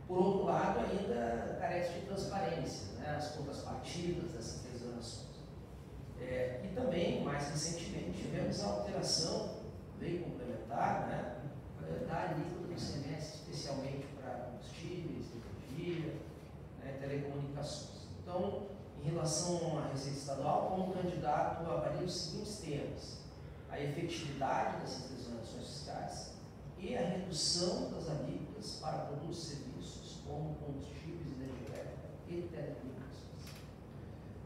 Por outro lado, ainda carece de transparência, né, as contrapartidas dessas exonerações. E também, mais recentemente, tivemos a alteração, lei complementar, né, da alíquota do ICMS, especialmente para combustíveis, energia, né, telecomunicações. Então, em relação à Receita Estadual, como candidato, avalia os seguintes temas: a efetividade dessas exonerações fiscais e a redução das alíquotas para produtos e serviços como combustíveis, energia elétrica e telecomunicações.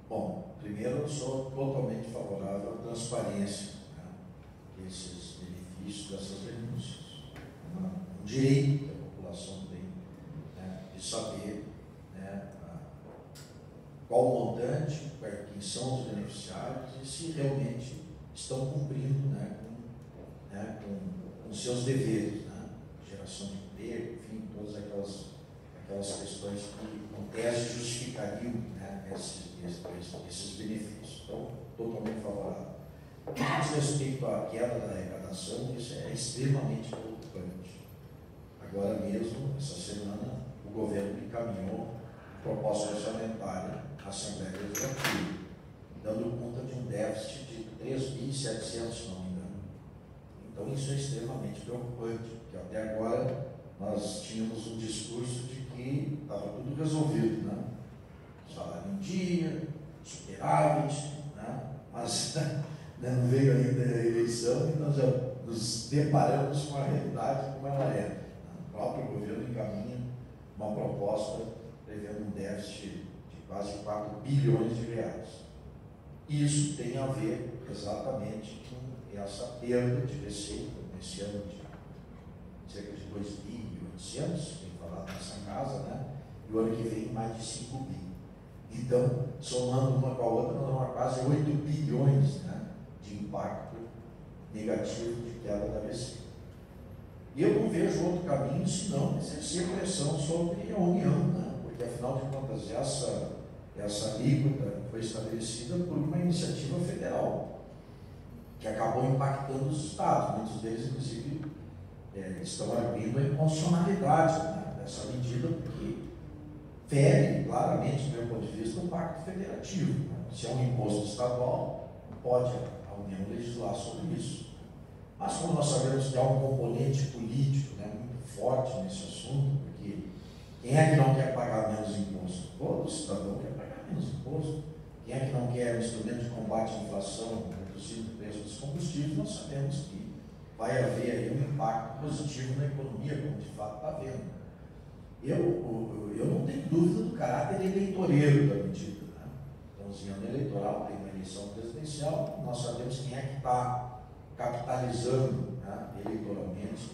Bom, primeiro, eu sou totalmente favorável à transparência, né, desses benefícios, dessas renúncias. Um direito que a população tem, né, de saber, né, qual o montante, quem são os beneficiários e se realmente estão cumprindo, né, com seus deveres, né, geração de emprego, enfim, todas aquelas aquelas questões que, com tese, justificariam, né, esses benefícios. Então, totalmente favorável. Com respeito à queda da arrecadação, isso é extremamente preocupante. Agora mesmo, essa semana, o governo encaminhou proposta orçamentária à Assembleia Legislativa, dando conta de um déficit de 3.700, se não me engano. Então, isso é extremamente preocupante, porque até agora nós tínhamos um discurso de que estava tudo resolvido, né? Salário em dia, superávit, né? Mas não veio ainda a eleição e nós já nos deparamos com a realidade como ela é. O próprio governo encaminha uma proposta prevendo um déficit de quase 4 bilhões de reais. Isso tem a ver exatamente com essa perda de receita nesse ano de cerca de 2.800, tem falado nessa casa, né? E o ano que vem mais de 5 bi. Então, somando uma com a outra, nós vamos a quase 8 bilhões, né, de impacto negativo de queda da receita. E eu não vejo outro caminho senão exercer pressão sobre a União, né? Porque, afinal de contas, essa alíquota foi estabelecida por uma iniciativa federal, que acabou impactando os estados. Muitos deles, inclusive, estão arguindo a inconstitucionalidade, né, dessa medida, porque fere claramente, do meu ponto de vista, o pacto federativo, né? Se é um imposto estadual, pode a União legislar sobre isso. Mas como nós sabemos que há um componente político, né, muito forte nesse assunto, porque quem é que não quer pagar menos imposto? Todo cidadão quer pagar menos imposto. Quem é que não quer um instrumento de combate à inflação, reduzindo o preço dos combustíveis? Nós sabemos que vai haver aí um impacto positivo na economia, como de fato está havendo. Eu não tenho dúvida do caráter eleitoreiro da medida, né? Estamos em ano eleitoral, tem uma eleição presidencial, nós sabemos quem é que está capitalizando, né, eleitoralmente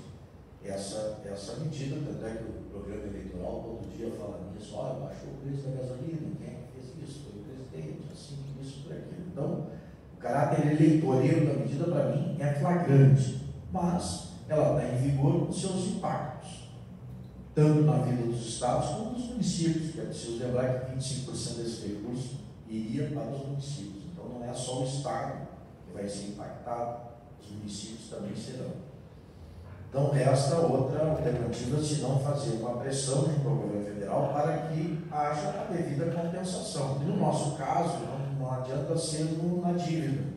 essa medida, tanto é que o programa eleitoral todo dia fala nisso, olha, baixou o preço da gasolina, quem é que fez isso? Foi o presidente, assim, isso, por aquilo. Então, o caráter eleitoreiro da medida, para mim, é flagrante, mas ela está em vigor com seus impactos, tanto na vida dos estados como dos municípios, que é preciso lembrar que 25% desse recurso iria para os municípios. Então, não é só o estado que vai ser impactado, os municípios também serão. Então, resta outra alternativa, se não fazer uma pressão junto ao governo federal para que haja a devida compensação. E no nosso caso, não adianta ser na dívida,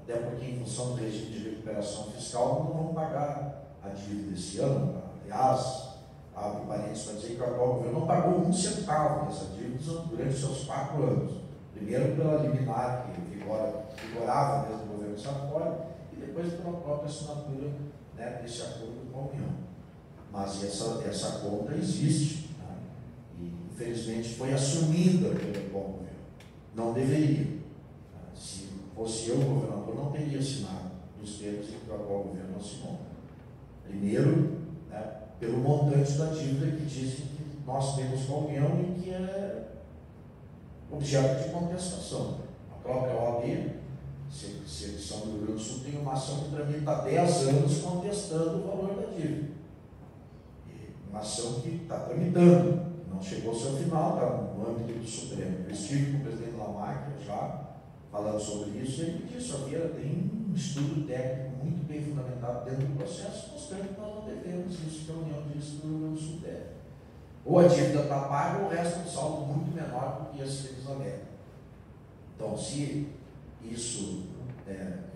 até porque, em função do regime de recuperação fiscal, não vão pagar a dívida esse ano. Aliás, abre parênteses para dizer que o atual governo não pagou um centavo dessa dívida durante seus 4 anos. Primeiro pela liminar que vigorava desde o governo Sartori, e depois pela própria assinatura, né, desse acordo com a União. Mas essa conta existe, né, e infelizmente foi assumida pelo atual governo. Não deveria. Se fosse eu o governador, não teria assinado nos termos em que o atual governo assinou. Primeiro, né, pelo montante da dívida que dizem que nós temos com a União e que é objeto de contestação. A própria OAB, Secção do Rio Grande do Sul, tem uma ação que tramita há 10 anos contestando o valor da dívida. E uma ação que está tramitando, não chegou ao seu final, está no âmbito do Supremo. Eu estive com o presidente Lamarck já falando sobre isso, e ele disse, tem um estudo técnico muito bem fundamentado dentro do processo, mostrando que nós não devemos isso que a União disse que o Rio Grande do Sul deve. Ou a dívida está paga, ou o resto do saldo muito menor do que esse que eles alegam. Então, se isso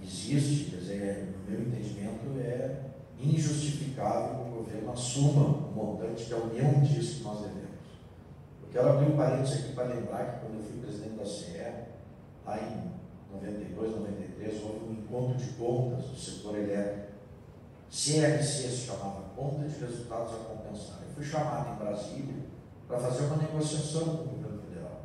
existe, quer dizer, no meu entendimento, é injustificável que o governo assuma o montante que a União diz que nós devemos. Eu quero abrir um parênteses aqui para lembrar que quando eu fui presidente da CE, lá em 92, 93, houve um encontro de contas do setor elétrico. CRC se chamava, Conta de Resultados a Compensar. Eu fui chamado em Brasília para fazer uma negociação com o governo federal.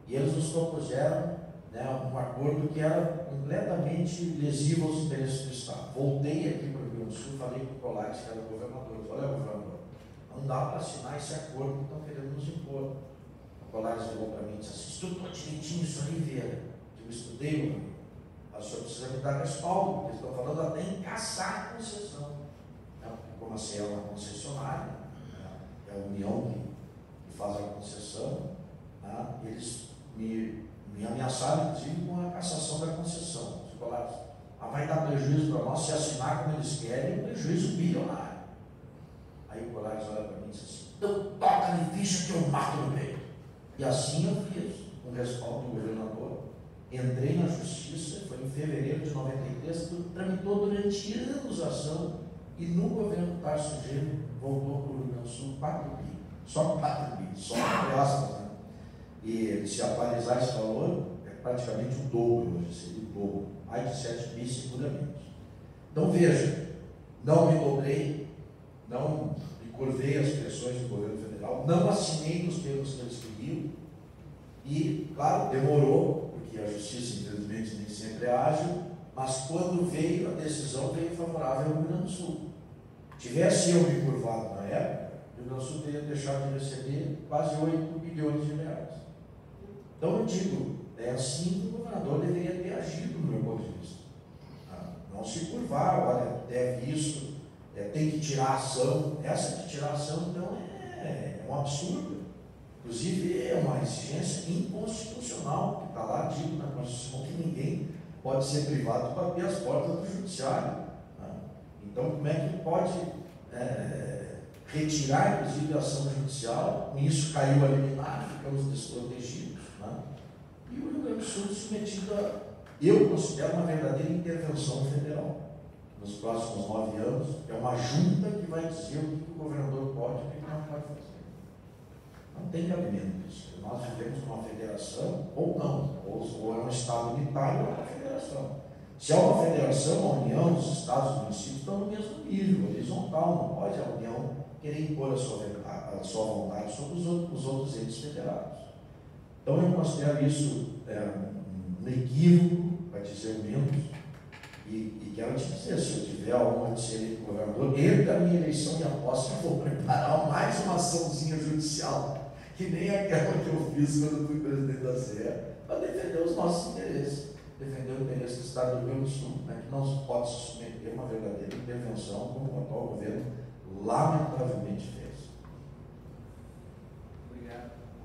E eles nos propuseram, né, um acordo que era completamente lesivo aos interesses do Estado. Voltei aqui para o Rio Grande do Sul, falei com o Colares, que era o governador, olha, governador, não dá para assinar esse acordo que estão querendo nos impor. O Colares ligou para mim e disse assim, estudou direitinho isso aí, Vieira. Eu estudei, mano. Mas o senhor precisa me dar respaldo, porque eles estão falando até em caçar a concessão. Como assim é uma concessionária, é a União faz a concessão, tá? Eles me ameaçaram, inclusive, com a cassação da concessão. Os colares, vai dar prejuízo para nós se assinar como eles querem, um prejuízo bilionário. Aí o Colares olha para mim e diz assim: então toca-lhe ficha que eu mato no peito. E assim eu fiz, com respaldo do governador. Entrei na justiça, foi em fevereiro de 93, tramitou durante anos a ação, e no governo Tarso Genro voltou para o Rio Grande do Sul 4 bi, só 4 bi, só entre aspas, né? E se atualizar esse valor, é praticamente o dobro hoje, seria o dobro, mais de 7 bi seguramente. Então veja, não me dobrei, não me curvei às pressões do governo federal, não assinei nos termos que eles queriam, e, claro, demorou, porque a justiça, infelizmente, nem sempre é ágil, mas quando veio, a decisão veio favorável ao Rio Grande do Sul. Tivesse eu me curvado na época, o Rio Grande do Sul teria deixado de receber quase 8 bilhões de reais. Então eu digo, é assim que o governador deveria ter agido, do meu ponto de vista. Não se curvar, olha, deve isso, tem que tirar a ação. Essa de tirar a ação, então, é um absurdo. Inclusive, é uma exigência inconstitucional, que está lá dito na Constituição que ninguém pode ser privado para abrir as portas do judiciário. Então, como é que pode retirar, inclusive, a ação judicial? Com isso caiu a liminar, ficamos desprotegidos. E o Rio Grande do Sul submetido a, eu considero, uma verdadeira intervenção federal. Nos próximos 9 anos, é uma junta que vai dizer o que o governador pode e o que não pode fazer. Não tem cabimento isso. Nós vivemos numa federação, ou não, ou é um Estado unitário ou é uma federação. Se é uma federação, a União, os Estados e os municípios estão no mesmo nível, horizontal. Não pode a União querer impor a sua vontade sobre os outros entes federados. Então eu considero isso um equívoco, para dizer o menos, e quero te dizer, se eu tiver a honra de ser eleito governador, entre a minha eleição e a posse, eu vou preparar mais uma açãozinha judicial, que nem aquela que eu fiz quando fui presidente da CE, para defender os nossos interesses, defender o interesse do Estado do Rio Grande do Sul, que não se pode se submeter a uma verdadeira intervenção como o atual governo lamentavelmente fez.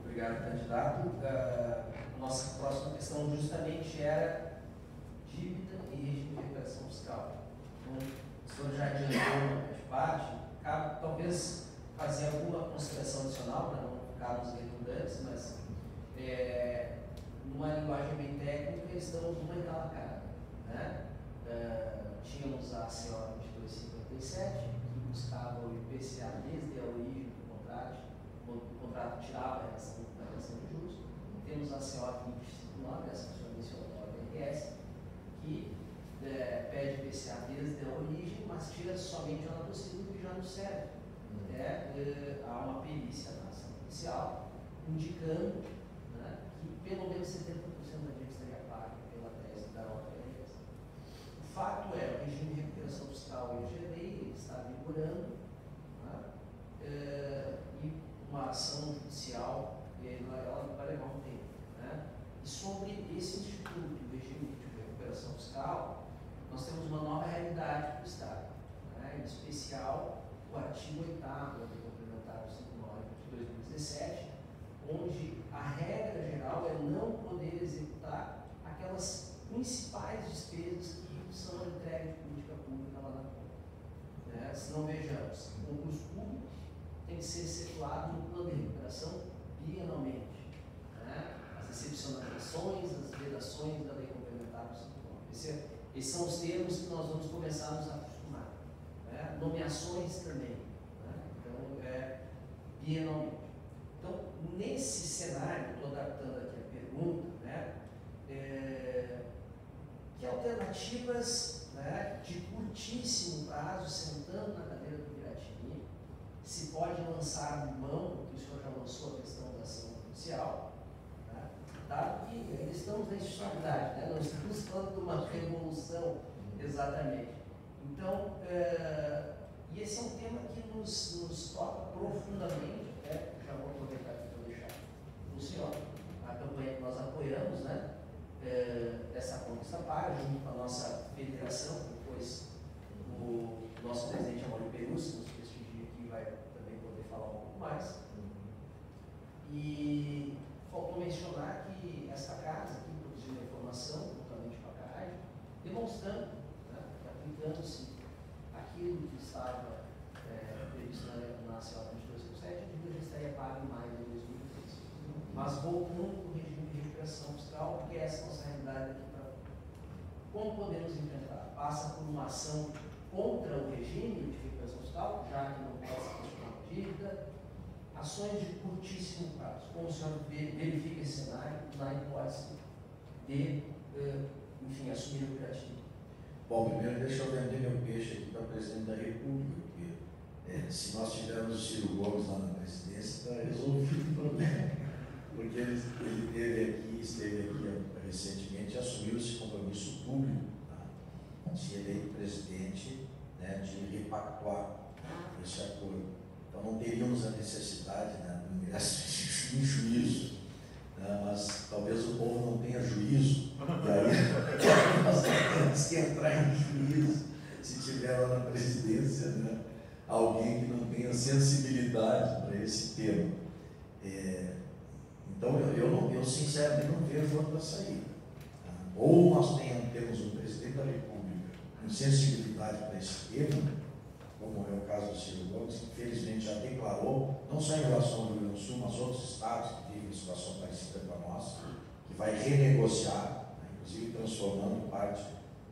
Obrigado, candidato. Nossa próxima questão justamente era dívida e regime de recuperação fiscal. Então, o senhor já adiantou uma parte, cabe talvez fazer alguma consideração adicional para não ficarmos redundantes, mas numa linguagem bem técnica, estamos numa encalacrada. Tínhamos a CO 2257, que buscava o IPCA desde a origem do contrato, quando o contrato tirava a relação de juros. Temos a CO 259, essa que o senhor mencionou, a OBRS, que pede IPCA desde a origem, mas tira somente a nota civil que já não serve. Há uma perícia na ação inicial indicando que pelo menos 70% da dívida estaria paga pela tese da OBRS. O fato é, o regime de recuperação fiscal ele está vigorando, e uma ação judicial ela vai levar um tempo. E sobre esse instituto, o regime de recuperação fiscal, nós temos uma nova realidade para o Estado, em especial o artigo 8º da Lei Complementar 59 de 2017, onde a regra geral é não poder executar aquelas principais despesas que são entregues de política pública lá na ponta. Se não vejamos, o concurso público tem que ser efetuado no plano de recuperação bienalmente. As excepcionalizações, as vedações da Lei Complementar 59. Esses são os termos que nós vamos começar a nos acostumar. Nomeações também. Então, bienalmente. Então, nesse cenário, estou adaptando aqui a pergunta, que alternativas de curtíssimo prazo, sentando na cadeira do Piratini, se pode lançar mão, porque o senhor já lançou a questão da ação judicial, dado que ainda estamos na institucionalidade, não estamos falando de uma revolução exatamente. Então, e esse é um tema que nos toca profundamente, já vou aproveitar aqui para deixar o senhor, a campanha que nós apoiamos, essa conquista paga, junto com a nossa federação, depois o nosso presidente Amaury Perus, que nos prestigia aqui, vai também poder falar um pouco mais. E faltou mencionar que esta casa aqui produziu uma informação, juntamente com a CARAD, demonstrando, né, que aplicando-se aquilo que estava previsto na CEL 2257, a dívida já estaria paga em maio de 2013. Mas voltando para o regime de recuperação fiscal, porque essa é a nossa realidade aqui. Como podemos enfrentar? Passa por uma ação contra o regime de recuperação fiscal, já que não possa questionar a dívida, ações de curtíssimo prazo. Como o senhor verifica esse cenário na hipótese de, enfim, assumir o criativo? Bom, primeiro deixa eu vender meu peixe aqui para o presidente da República, porque se nós tivermos o Ciro Gomes lá na presidência, está resolvido o problema. Porque ele esteve aqui recentemente e assumiu esse compromisso público, tá? Se eleito presidente, né, de repactuar esse acordo. Então não teríamos a necessidade, né, do ingresso em juízo, né, mas talvez o povo não tenha juízo, e aí nós temos que entrar em juízo se tiver lá na presidência, né, alguém que não tenha sensibilidade para esse tema. Então, eu sinceramente não vejo outra saída. Tá? Ou nós temos um presidente da República com sensibilidade para esse tema, como é o caso do Ciro Gomes, que infelizmente já declarou, não só em relação ao Rio Grande do Sul, mas outros estados que vivem situação parecida com a nossa, que vai renegociar, né, inclusive transformando parte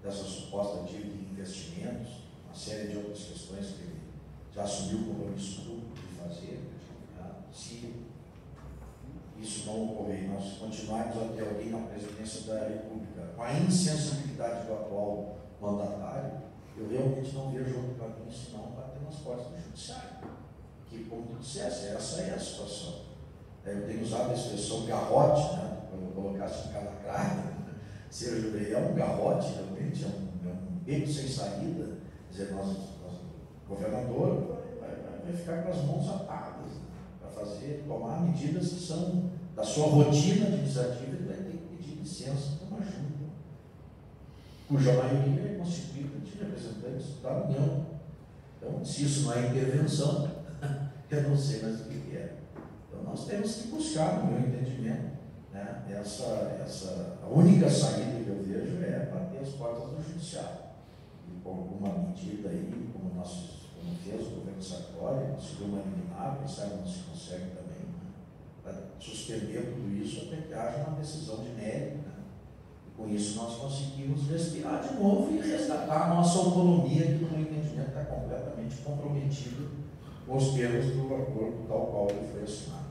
dessa suposta dívida em investimentos, uma série de outras questões que ele já assumiu o compromisso público de fazer. Tá? Se isso não ocorrer, nós continuarmos a ter alguém na presidência da República com a insensibilidade do atual mandatário, eu realmente não vejo outro caminho senão bater nas portas do judiciário. Que, como tu disseste, essa é a situação. Eu tenho usado a expressão garrote, né, para eu colocar assim calacrado, né? Seja um garrote, realmente, é um beco sem saída. Quer dizer, o governador vai ficar com as mãos atadas, né, para tomar medidas que são da sua rotina administrativa. Ele vai ter que pedir licença para uma junta, cuja maioria é constituída de representantes da União. Então, se isso não é intervenção, eu não sei mais o que é. Então, nós temos que buscar, no meu entendimento, né, a única saída que eu vejo é bater as portas do judiciário. E com alguma medida aí, como fez o governo Sartori, conseguiu uma liminar, quem sabe não se consegue também, né, para suspender tudo isso até que haja uma decisão de mérito. Né? E com isso nós conseguimos respirar de novo e resgatar a nossa autonomia, que no meu entendimento está completamente comprometido com os termos do acordo tal qual ele foi assinado.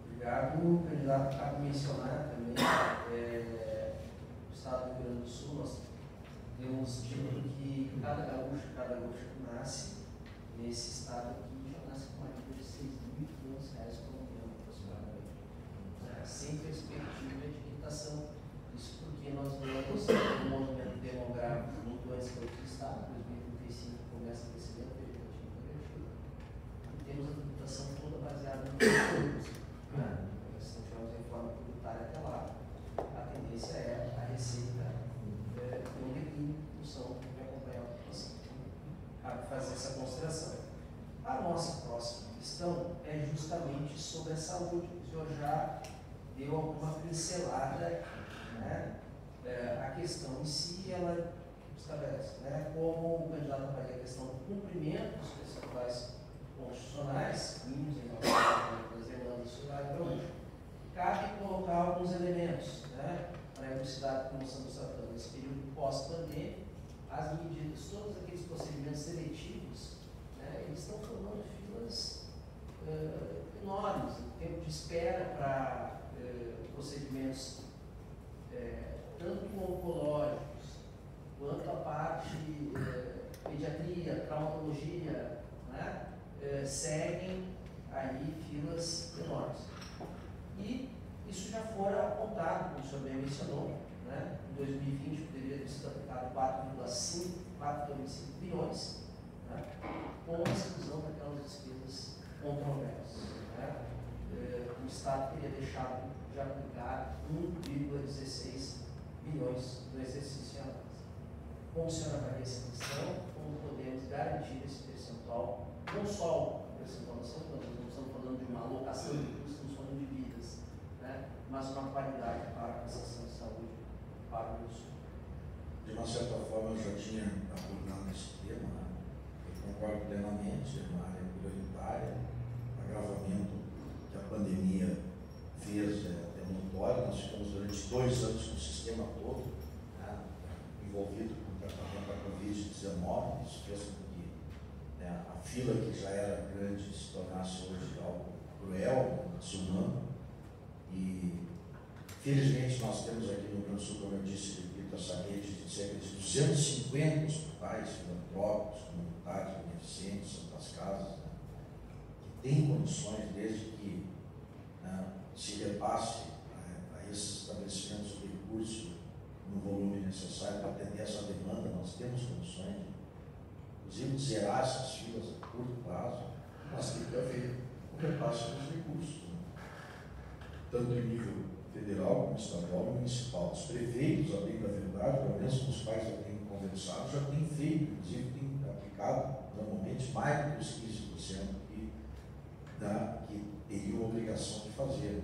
Obrigado, candidato. Cabe mencionar também o Estado do Rio Grande do Sul. Nós temos dito que cada gaúcho que nasce nesse estado aqui já nasce com uma dívida de R$6.500 por ano, aproximadamente, sem perspectiva de quitação. Isso porque nós vemos um movimento demográfico muito antes que outros estados, 2035 começa a crescimento vegetativo negativo, e temos a tributação toda baseada no tributos. Se não tivermos reforma tributária até lá, a tendência é a receita ter um declínio em função de acompanhar a população. Cabe fazer essa consideração. A nossa próxima questão é justamente sobre a saúde. O senhor já deu alguma pincelada, né? A questão em si, ela estabelece, né, como o candidato avalia a questão do cumprimento dos percentuais constitucionais, mínimos em relação às demandas sociais para hoje. Cabe colocar alguns elementos, né, para elucidar como estamos tratando nesse período pós-pandemia, as medidas, todos aqueles procedimentos seletivos, né, eles estão formando filas enormes, o tempo de espera para procedimentos tanto oncológicos quanto a parte pediatria, traumatologia, né, seguem aí filas enormes. E isso já fora apontado, como o senhor bem mencionou, né, em 2020 poderia ter sido aplicado 4,5 bilhões, né, com a exclusão daquelas despesas controversas. Né. O Estado teria deixado de aplicar 1,16 bilhões no exercício anual. Como o senhor avalia essa questão? Como podemos garantir esse percentual, não só o essa informação, nós não estamos falando de uma alocação de recursos, estamos falando de vidas, né? Mas uma qualidade para a prestação de saúde para o uso. De uma certa forma, eu já tinha abordado esse tema, né? Eu concordo plenamente, é uma área prioritária, agravamento que a pandemia fez é notório. Nós ficamos durante 2 anos com o sistema todo, né, envolvido com o tratamento da Covid-19, isso fez com que, né, a fila que já era grande se tornasse hoje algo cruel, desumano, e felizmente nós temos aqui no Rio Grande do Sul, como eu disse, repito, essa rede de cerca de 250 hospitais filantrópicos, comunitários, beneficentes, santas casas, né, que têm condições, desde que, né, se repasse a esses estabelecimentos o recurso no volume necessário para atender essa demanda. Nós temos condições de, inclusive, de zerar essas filas a curto prazo, mas tem que haver o repasse dos recursos, né? Tanto em nível federal, como estadual e municipal. Os prefeitos, a bem da verdade, pelo menos com os quais eu tenho conversado, já têm feito, inclusive têm aplicado normalmente mais do que os 15% que teriam a obrigação de fazer.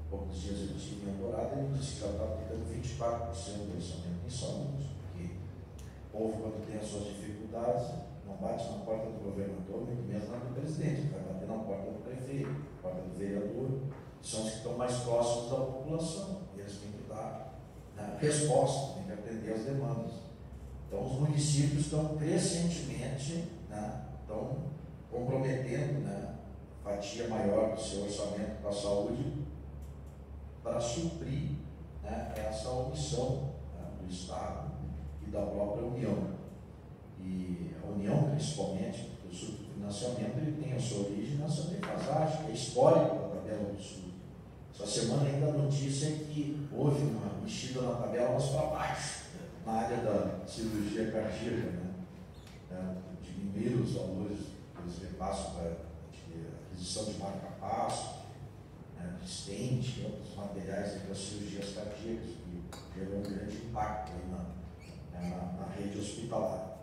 Poucos dias eu estive em Eldorado e ele disse que já está aplicando 24% do orçamento em saúde, porque o povo, quando tem as suas dificuldades, não bate na porta do governador, muito menos na do presidente, vai bater na porta do prefeito, na porta do vereador, que são os que estão mais próximos da população, e eles têm que dar, né, resposta, têm que atender as demandas. Então, os municípios estão crescentemente, né, estão comprometendo, né, fatia maior do seu orçamento para a saúde para suprir, né, essa omissão, né, do Estado e da própria União. E a União, principalmente, porque o subfinanciamento ele tem a sua origem nessa defasagem, é histórico da tabela do Sul. Essa semana ainda a notícia é que houve uma mexida na tabela, mas para baixo, na área da cirurgia cardíaca, né? Diminuir os valores que eles repassam para aquisição de marca-passo, né, de stent e outros materiais para cirurgias cardíacas, que gerou um grande impacto aí na rede hospitalar.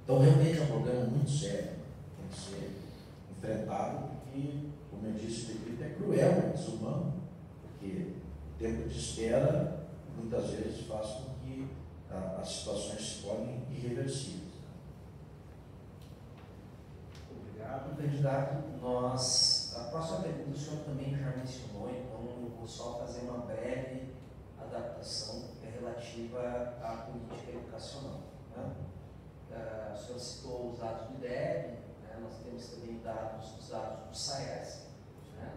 Então, realmente é um problema muito sério, tem que ser enfrentado, porque, como eu disse, o decreto é cruel, é desumano, porque o tempo de espera muitas vezes faz com que as situações se tornem irreversíveis. Obrigado, candidato. A próxima pergunta o senhor também já mencionou, então eu vou só fazer uma breve adaptação que é relativa à política educacional, né? O senhor citou os dados do IDEB, né? Nós temos também os dados do SAES, né?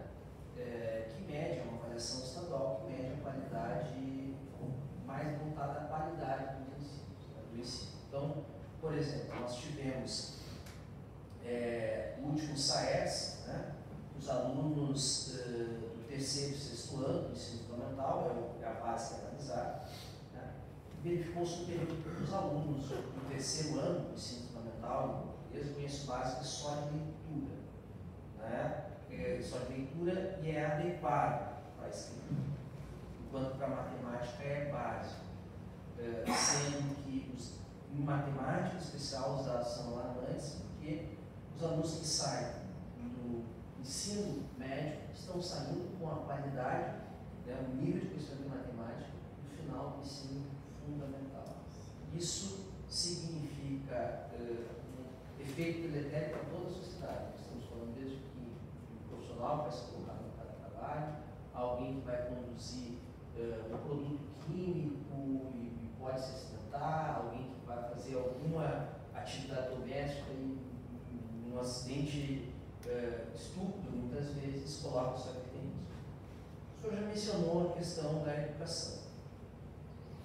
Que mede, uma avaliação estadual que mede a qualidade, mais voltada à qualidade dos ensinos, né? Do ensino. Então, por exemplo, nós tivemos o último SAES, né? Os alunos do terceiro e sexto ano do ensino fundamental, é a base que é analisada, né? Verificou-se o período dos alunos do terceiro ano do ensino fundamental, eu conheço básico só de leitura, né? Só de leitura e é adequado para a escritura, enquanto para a matemática é básico, sendo que em matemática, em especial, os dados são alarmantes, porque os alunos que saem do ensino médio estão saindo com a qualidade, né, o nível de conhecimento de matemática no final do ensino fundamental. Isso significa um efeito deletério para toda a sociedade. Estamos falando desde que o profissional vai se colocar no mercado de trabalho, alguém que vai conduzir um produto químico e pode se acidentar, alguém que vai fazer alguma atividade doméstica e um acidente estúpido, muitas vezes, coloca sua vida em risco. O senhor já mencionou a questão da educação.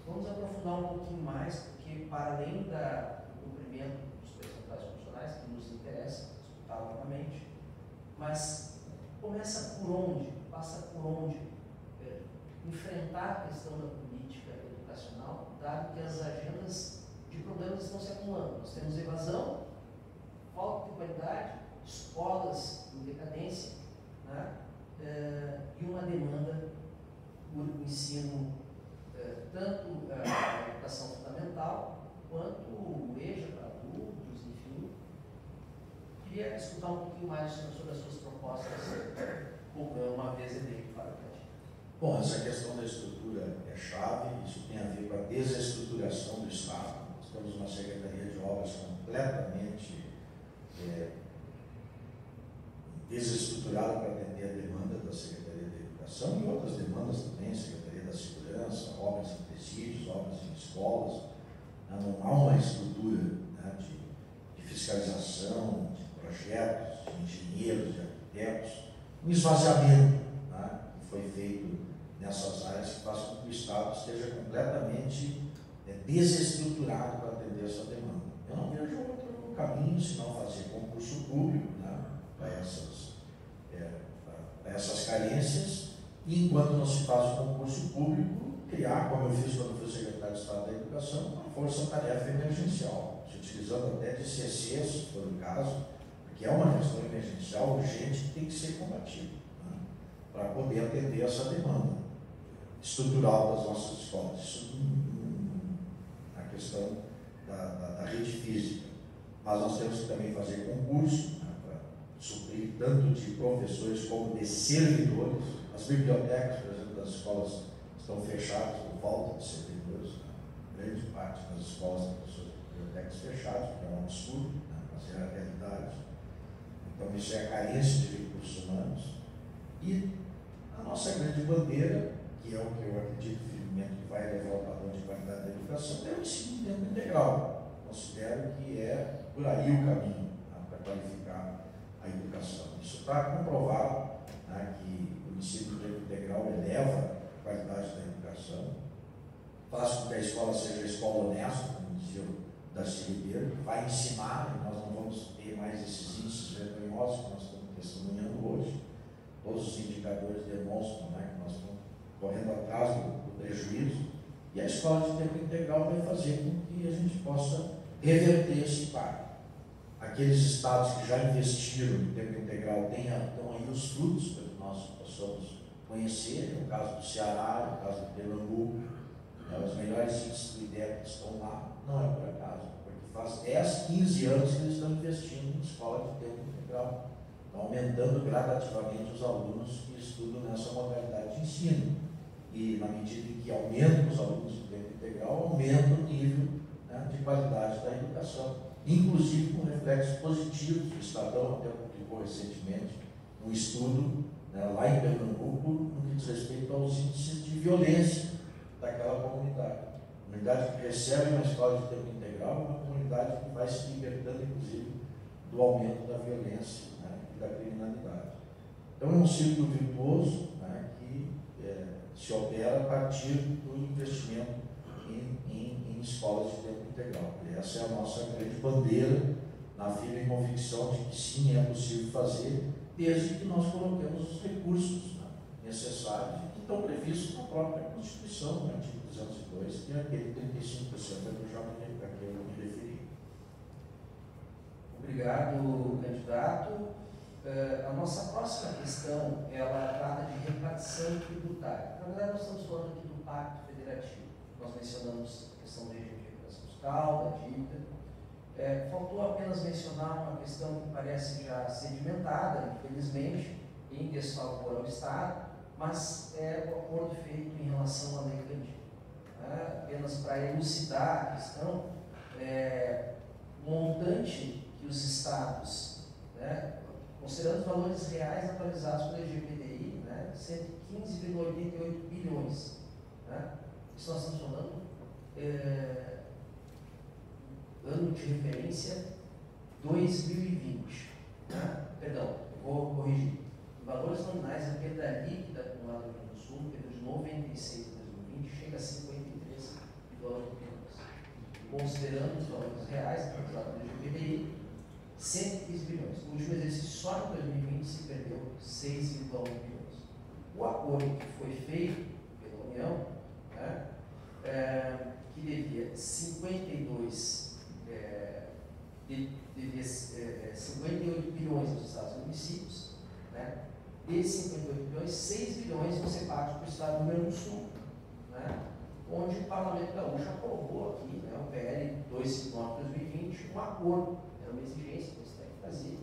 Vamos aprofundar um pouquinho mais, porque para além do cumprimento dos percentuais funcionais, que nos interessa discutir novamente, mas começa por onde, passa por onde enfrentar a questão da política educacional, dado que as agendas de problemas estão se acumulando. Nós temos evasão, falta de qualidade, escolas em decadência, né? E uma demanda por ensino, tanto a educação fundamental, quanto o EJA para adultos, enfim, que Queria escutar um pouquinho mais sobre as suas propostas, uma vez eleito para o candidato. Bom, essa questão da estrutura é chave, isso tem a ver com a desestruturação do Estado. Nós temos uma Secretaria de Obras completamente desestruturada para atender a demanda da Secretaria de Educação e outras demandas também, Secretaria da Segurança, obras em presídios, obras em escolas. Não há uma estrutura, né, de fiscalização, de projetos, de engenheiros, de arquitetos, um esvaziamento, né, que foi feito nessas áreas que faz com que o Estado esteja completamente desestruturado para atender essa demanda. Eu não vejo outro caminho senão fazer concurso público, né, para essas carências, e enquanto não se faz o concurso público, criar, como eu fiz quando fui secretário de Estado da Educação, uma força-tarefa emergencial, se utilizando até de CC, se for o caso, porque é uma questão emergencial urgente que tem que ser combatida, né, para poder atender essa demanda estrutural das nossas escolas. Isso na questão da rede física. Mas nós temos que também fazer concurso, né, para suprir tanto de professores como de servidores. As bibliotecas, por exemplo, das escolas estão fechadas por falta de servidores, né? Grande parte das escolas têm suas bibliotecas fechadas, porque é um absurdo, né, mas é a realidade. Então isso é a carência de recursos humanos. E a nossa grande bandeira, que é o que eu acredito firmemente que vai levar o padrão de qualidade da educação, é o ensino de tempo integral. Considero que é por aí o caminho, né, para qualificar a educação. Isso está comprovado, né, que o ensino de tempo integral eleva a qualidade da educação, faz com que a escola seja a escola honesta, como dizia o Darcy Ribeiro, vai ensinar, e nós não vamos ter mais esses índices vergonhosos que nós estamos testemunhando hoje. Todos os indicadores demonstram, né, que nós estamos correndo atrás do prejuízo, e a escola de tempo integral vai fazer com que a gente possa reverter esse impacto. Aqueles estados que já investiram no tempo integral dão aí os frutos para que nós possamos conhecer, no caso do Ceará, no caso do Pernambuco, né, os melhores índices do IDEB estão lá, não é por acaso, porque faz 10, 15 anos que eles estão investindo em escola de tempo integral, estão aumentando gradativamente os alunos que estudam nessa modalidade de ensino, e na medida em que aumentam os alunos do tempo integral, aumenta o nível, né, de qualidade da educação, inclusive com reflexos positivos. O Estadão até publicou recentemente um estudo, né, lá em Pernambuco, no que diz respeito aos índices de violência daquela comunidade. A comunidade que recebe uma escola de tempo integral é uma comunidade que vai se libertando, inclusive, do aumento da violência, né, e da criminalidade. Então é um círculo virtuoso, né, que se opera a partir do investimento em escolas de tempo integral. E essa é a nossa grande bandeira, na firme convicção de que sim, é possível fazer, desde que nós coloquemos os recursos, né, necessários e que estão previstos na própria Constituição, no artigo 202, que é aquele 35% a que eu me referi. Obrigado, candidato. A nossa próxima questão, ela trata de repartição tributária. Na verdade, nós estamos falando aqui do Pacto Federativo. Nós mencionamos a questão do regime de recuperação fiscal, da dívida. Faltou apenas mencionar uma questão que parece já sedimentada, infelizmente, em desfavor ao Estado, mas é o acordo feito em relação à lei Candir. Apenas para elucidar a questão, o montante que os estados, né, considerando os valores reais atualizados pela LGPDI, né, 115,88 bilhões. Né? Isso nós estamos falando, ano de referência 2020. Né? Perdão, eu vou corrigir. Em valores nominais, a perda líquida acumulada no Rio Grande do Sul, no período de 96 a 2020, chega a 53,9 bilhões. Considerando os valores reais atualizados pela LGPDI, 115 bilhões. No último exercício, só em 2020, se perdeu 6,1 bilhões. O acordo que foi feito pela União, né, que devia 58 bilhões aos estados e municípios, né, desses 58 bilhões, 6 bilhões vão ser pagos para o estado do Rio Grande do Sul, né, onde o Parlamento Gaúcho aprovou aqui, né, o PL 259/2020, um acordo, era uma exigência que o Estado fazia,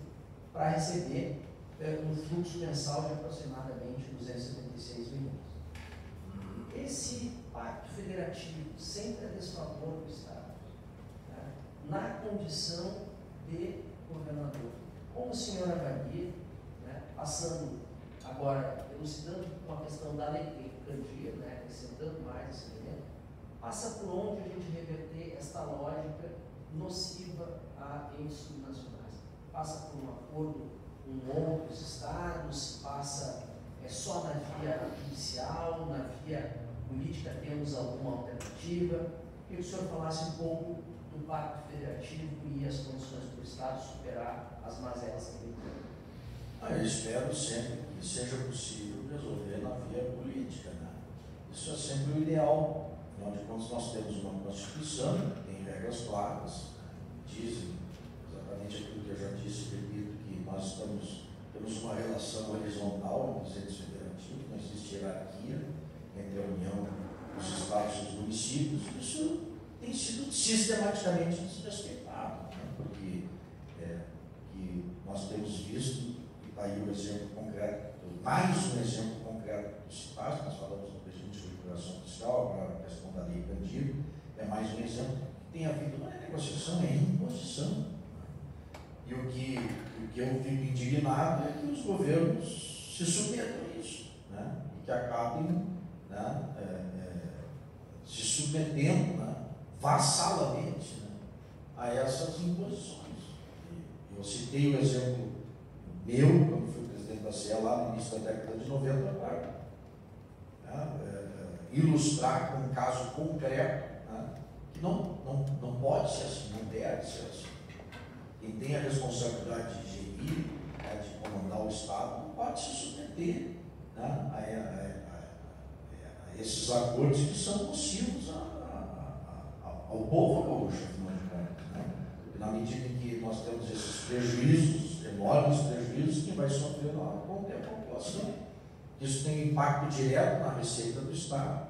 para receber um fluxo mensal de aproximadamente 276 milhões. Esse pacto federativo sempre é desfavor do Estado, né, na condição de governador. Como o senhor avalia, né, passando agora, elucidando com a questão da lei Candia, né, acrescentando mais esse elemento, passa por onde a gente reverter esta lógica nociva a entes subnacionais? Passa por um acordo com outros estados, passa só na via judicial, na via política temos alguma alternativa? Queria que o senhor falasse um pouco do Pacto Federativo e as condições do Estado superar as mazelas que ele tem. Eu espero sempre que seja possível resolver na via política, né? Isso é sempre o ideal. Afinal de contas, nós temos uma Constituição, tem regras claras, dizem exatamente aquilo que eu já disse, repito, que nós temos uma relação horizontal entre os entes federativos, não existe hierarquia entre a União, os estados e os municípios. Isso tem sido sistematicamente desrespeitado, né? Porque que nós temos visto, e está aí o exemplo concreto, mais um exemplo concreto do CIPAS, nós falamos no regime de recuperação fiscal, agora a questão da lei Candir, é mais um exemplo que tem havido, não é negociação, é imposição. E o que eu fico indignado é que os governos se submetam a isso, né? E que acabem, né, se submetendo, né, vassalamente, né, a essas imposições. Eu citei o exemplo meu, quando fui presidente da CE lá no início da década de 90, para ilustrar com um caso concreto, né, que não pode ser assim, não deve ser assim. Quem tem a responsabilidade de gerir, né, de comandar o Estado, não pode se submeter, né, a esses acordos que são nocivos ao povo gaúcho, afinal de contas. Né? E na medida em que nós temos esses prejuízos, enormes prejuízos, quem vai sofrer na ponta é a população. Isso tem impacto direto na receita do Estado.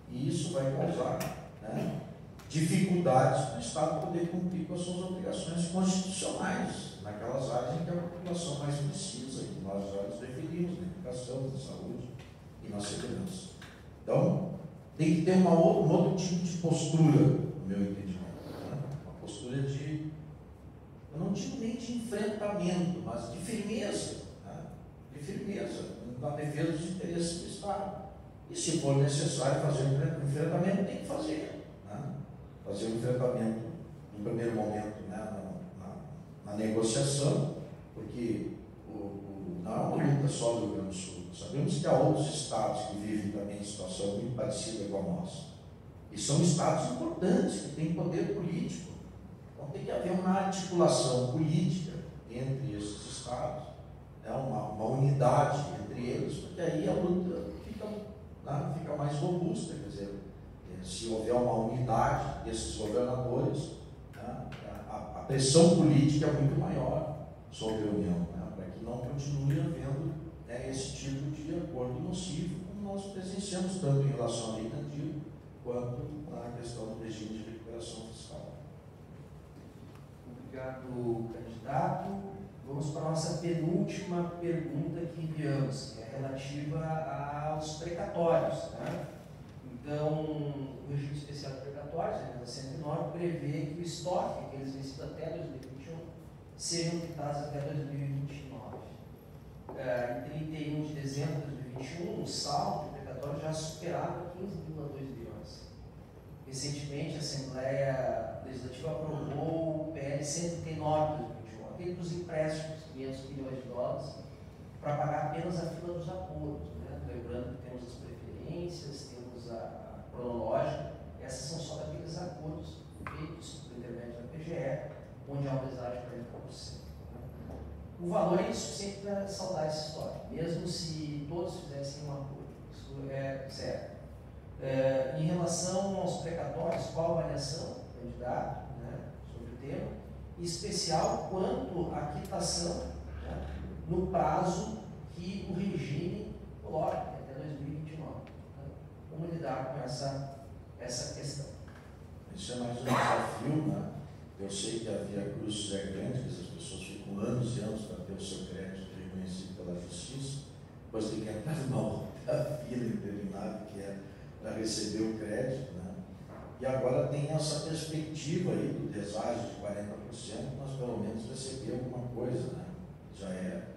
E isso vai causar, né, dificuldades para o Estado poder cumprir com as suas obrigações constitucionais, naquelas áreas em que a população mais precisa, que nós já nos referimos, na educação, na saúde e na segurança. Então, tem que ter um outro tipo de postura, no meu entendimento, né? Uma postura de, eu não digo nem de enfrentamento, mas de firmeza, né? De firmeza, na defesa dos interesses do Estado. E se for necessário fazer um enfrentamento, tem que fazer. Fazer um enfrentamento, no primeiro momento, né, na negociação, porque não é uma luta só do Rio Grande do Sul. Sabemos que há outros estados que vivem também em situação muito parecida com a nossa. E são estados importantes, que têm poder político. Então tem que haver uma articulação política entre esses estados, né, uma unidade entre eles, porque aí a luta fica mais robusta. Quer dizer, se houver uma unidade desses governadores, né, a pressão política é muito maior sobre a União, né, para que não continue havendo, né, esse tipo de acordo nocivo, como nós presenciamos tanto em relação à lei Candir, quanto na questão do regime de recuperação fiscal. Obrigado, candidato. Vamos para a nossa penúltima pergunta que enviamos, que é relativa aos precatórios, né? Então, o regime especial de precatórios, a emenda 109, prevê que o estoque, aqueles vencidos até 2021, sejam quitados até 2029. Em 31 de dezembro de 2021, o saldo de precatório já superava 15,2 bilhões. Recentemente, a Assembleia Legislativa aprovou o PL 139 de 2021, aquele dos empréstimos, 500 milhões de dólares, para pagar apenas a fila dos acordos, né? Lembrando que temos as preferências, temos a cronológica, essas são só daqueles acordos feitos por intermédio da PGE, onde há um deságio de 40%. O valor é insuficiente para saldar essa história, mesmo se todos fizessem um acordo. Isso é certo. Em relação aos precatórios, qual a avaliação do candidato, né, sobre o tema, em especial quanto à quitação, né, no prazo que o regime coloca, até 2029. Né? Como lidar com essa questão? Isso é mais um desafio, né? Eu sei que a Via Cruz é grande, que as pessoas ficam anos e anos para ter o seu crédito reconhecido pela justiça, depois tem que entrar numa fila interminável que é para receber o crédito, né? E agora tem essa perspectiva aí do deságio de 40%, mas pelo menos receber alguma coisa, né? Já é,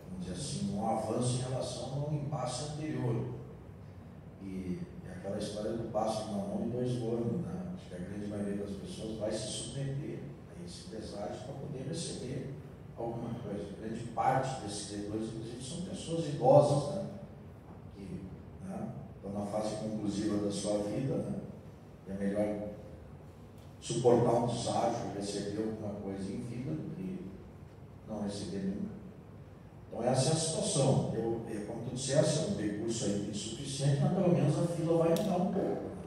vamos dizer assim, um avanço em relação ao impasse anterior. E aquela história do pássaro na mão e 2 voando, né? Acho que a grande maioria das pessoas vai se submeter a esse deságio para poder receber alguma coisa. Grande parte desses devedores, inclusive, são pessoas idosas, né? Que, né, estão na fase conclusiva da sua vida, né? E é melhor suportar um deságio e receber alguma coisa em vida do que não receber nunca. Então essa é a situação. Como tu disseste, é um recurso aí insuficiente, mas pelo menos a fila vai mudar um pouco, né?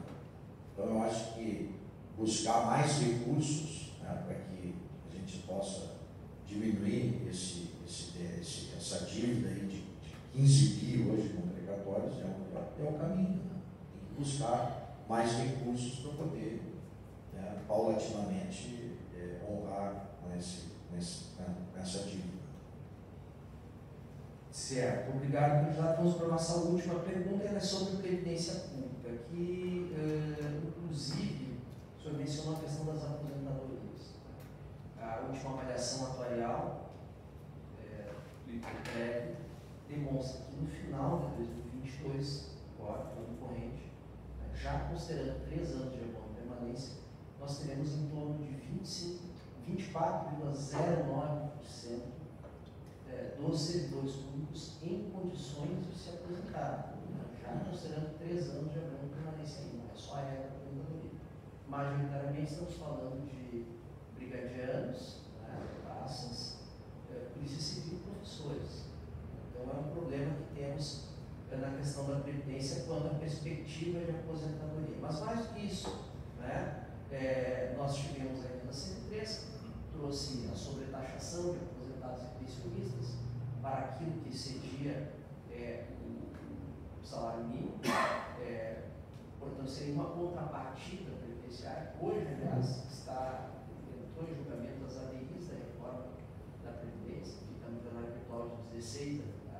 Então eu acho que buscar mais recursos, né, para que a gente possa diminuir essa dívida aí de 15 bi hoje com precatórios é o caminho, né? Tem que buscar mais recursos para poder, né, paulatinamente honrar com essa dívida. Certo, obrigado, candidato. Vamos para a nossa última pergunta, ela é sobre previdência pública, que inclusive o senhor mencionou a questão das aposentadorias. A última avaliação atuarial do IPTEG demonstra que no final de 2022, agora, no ano corrente, já considerando 3 anos de abono de permanência, nós teremos em torno de 24,09% dos servidores públicos em condições de se aposentar, já considerando 3 anos de abono de permanência ainda, é só a regra da aposentadoria. Majoritariamente estamos falando de brigadianos, né, praças, polícia civil e professores. Então é um problema que temos na questão da previdência quanto à perspectiva de aposentadoria. Mas mais do que isso, né, nós tivemos a emenda 103, que trouxe a sobretaxação de aposentados e pensionistas para aquilo que excedia o salário mínimo, portanto seria uma contrapartida previdenciária. Hoje, aliás, entrou em julgamento das ADIs da reforma da Previdência, fica no plenário virtual de 16 a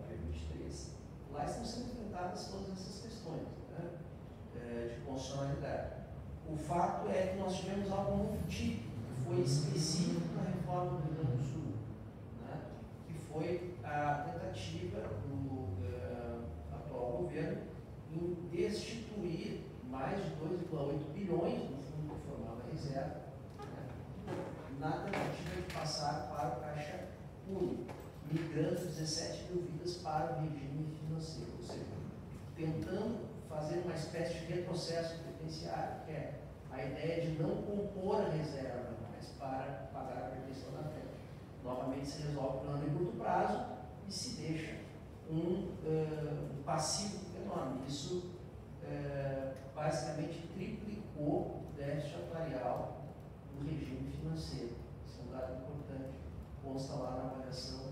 dia 23. Lá estão sendo enfrentadas todas essas questões, né, de constitucionalidade. O fato é que nós tivemos algo muito típico, que foi específico na reforma do Rio Grande do Sul, né, que foi a tentativa do atual governo em destituir mais de 2,8 bilhões do fundo que formava a reserva, né, na tentativa de passar para o Caixa Único, migrando 17 mil vidas para o regime financeiro, ou seja, tentando fazer uma espécie de retrocesso previdenciário, que é a ideia de não compor a reserva, mas para pagar a prevenção da frente. Novamente se resolve o plano de curto prazo e se deixa um passivo enorme. Isso basicamente triplicou o déficit atuarial do regime financeiro. Isso é um dado importante, consta lá na avaliação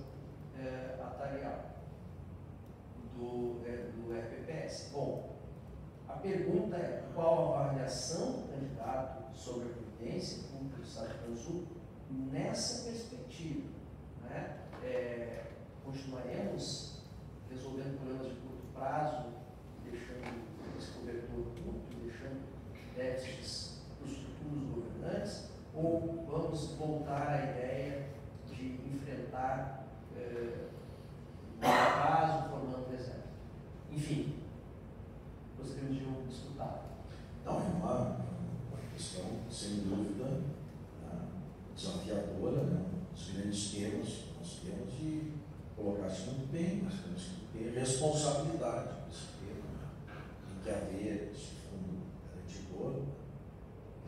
atuarial do FPPS. Bom, a pergunta é qual a avaliação do candidato sobre a previdência pública do Estado do Rio Grande do Sul nessa perspectiva, né? Continuaremos resolvendo problemas de curto prazo, deixando esse cobertor curto, deixando déficits para os futuros governantes, ou vamos voltar à ideia de enfrentar o prazo formando reserva? Enfim, gostaríamos de escutar. Não, é uma questão, sem dúvida, né, desafiadora, né, os grandes temas que nós temos, e colocar-se muito bem, nós temos que ter responsabilidade nesse tema, né? Tem que haver esse fundo garantidor.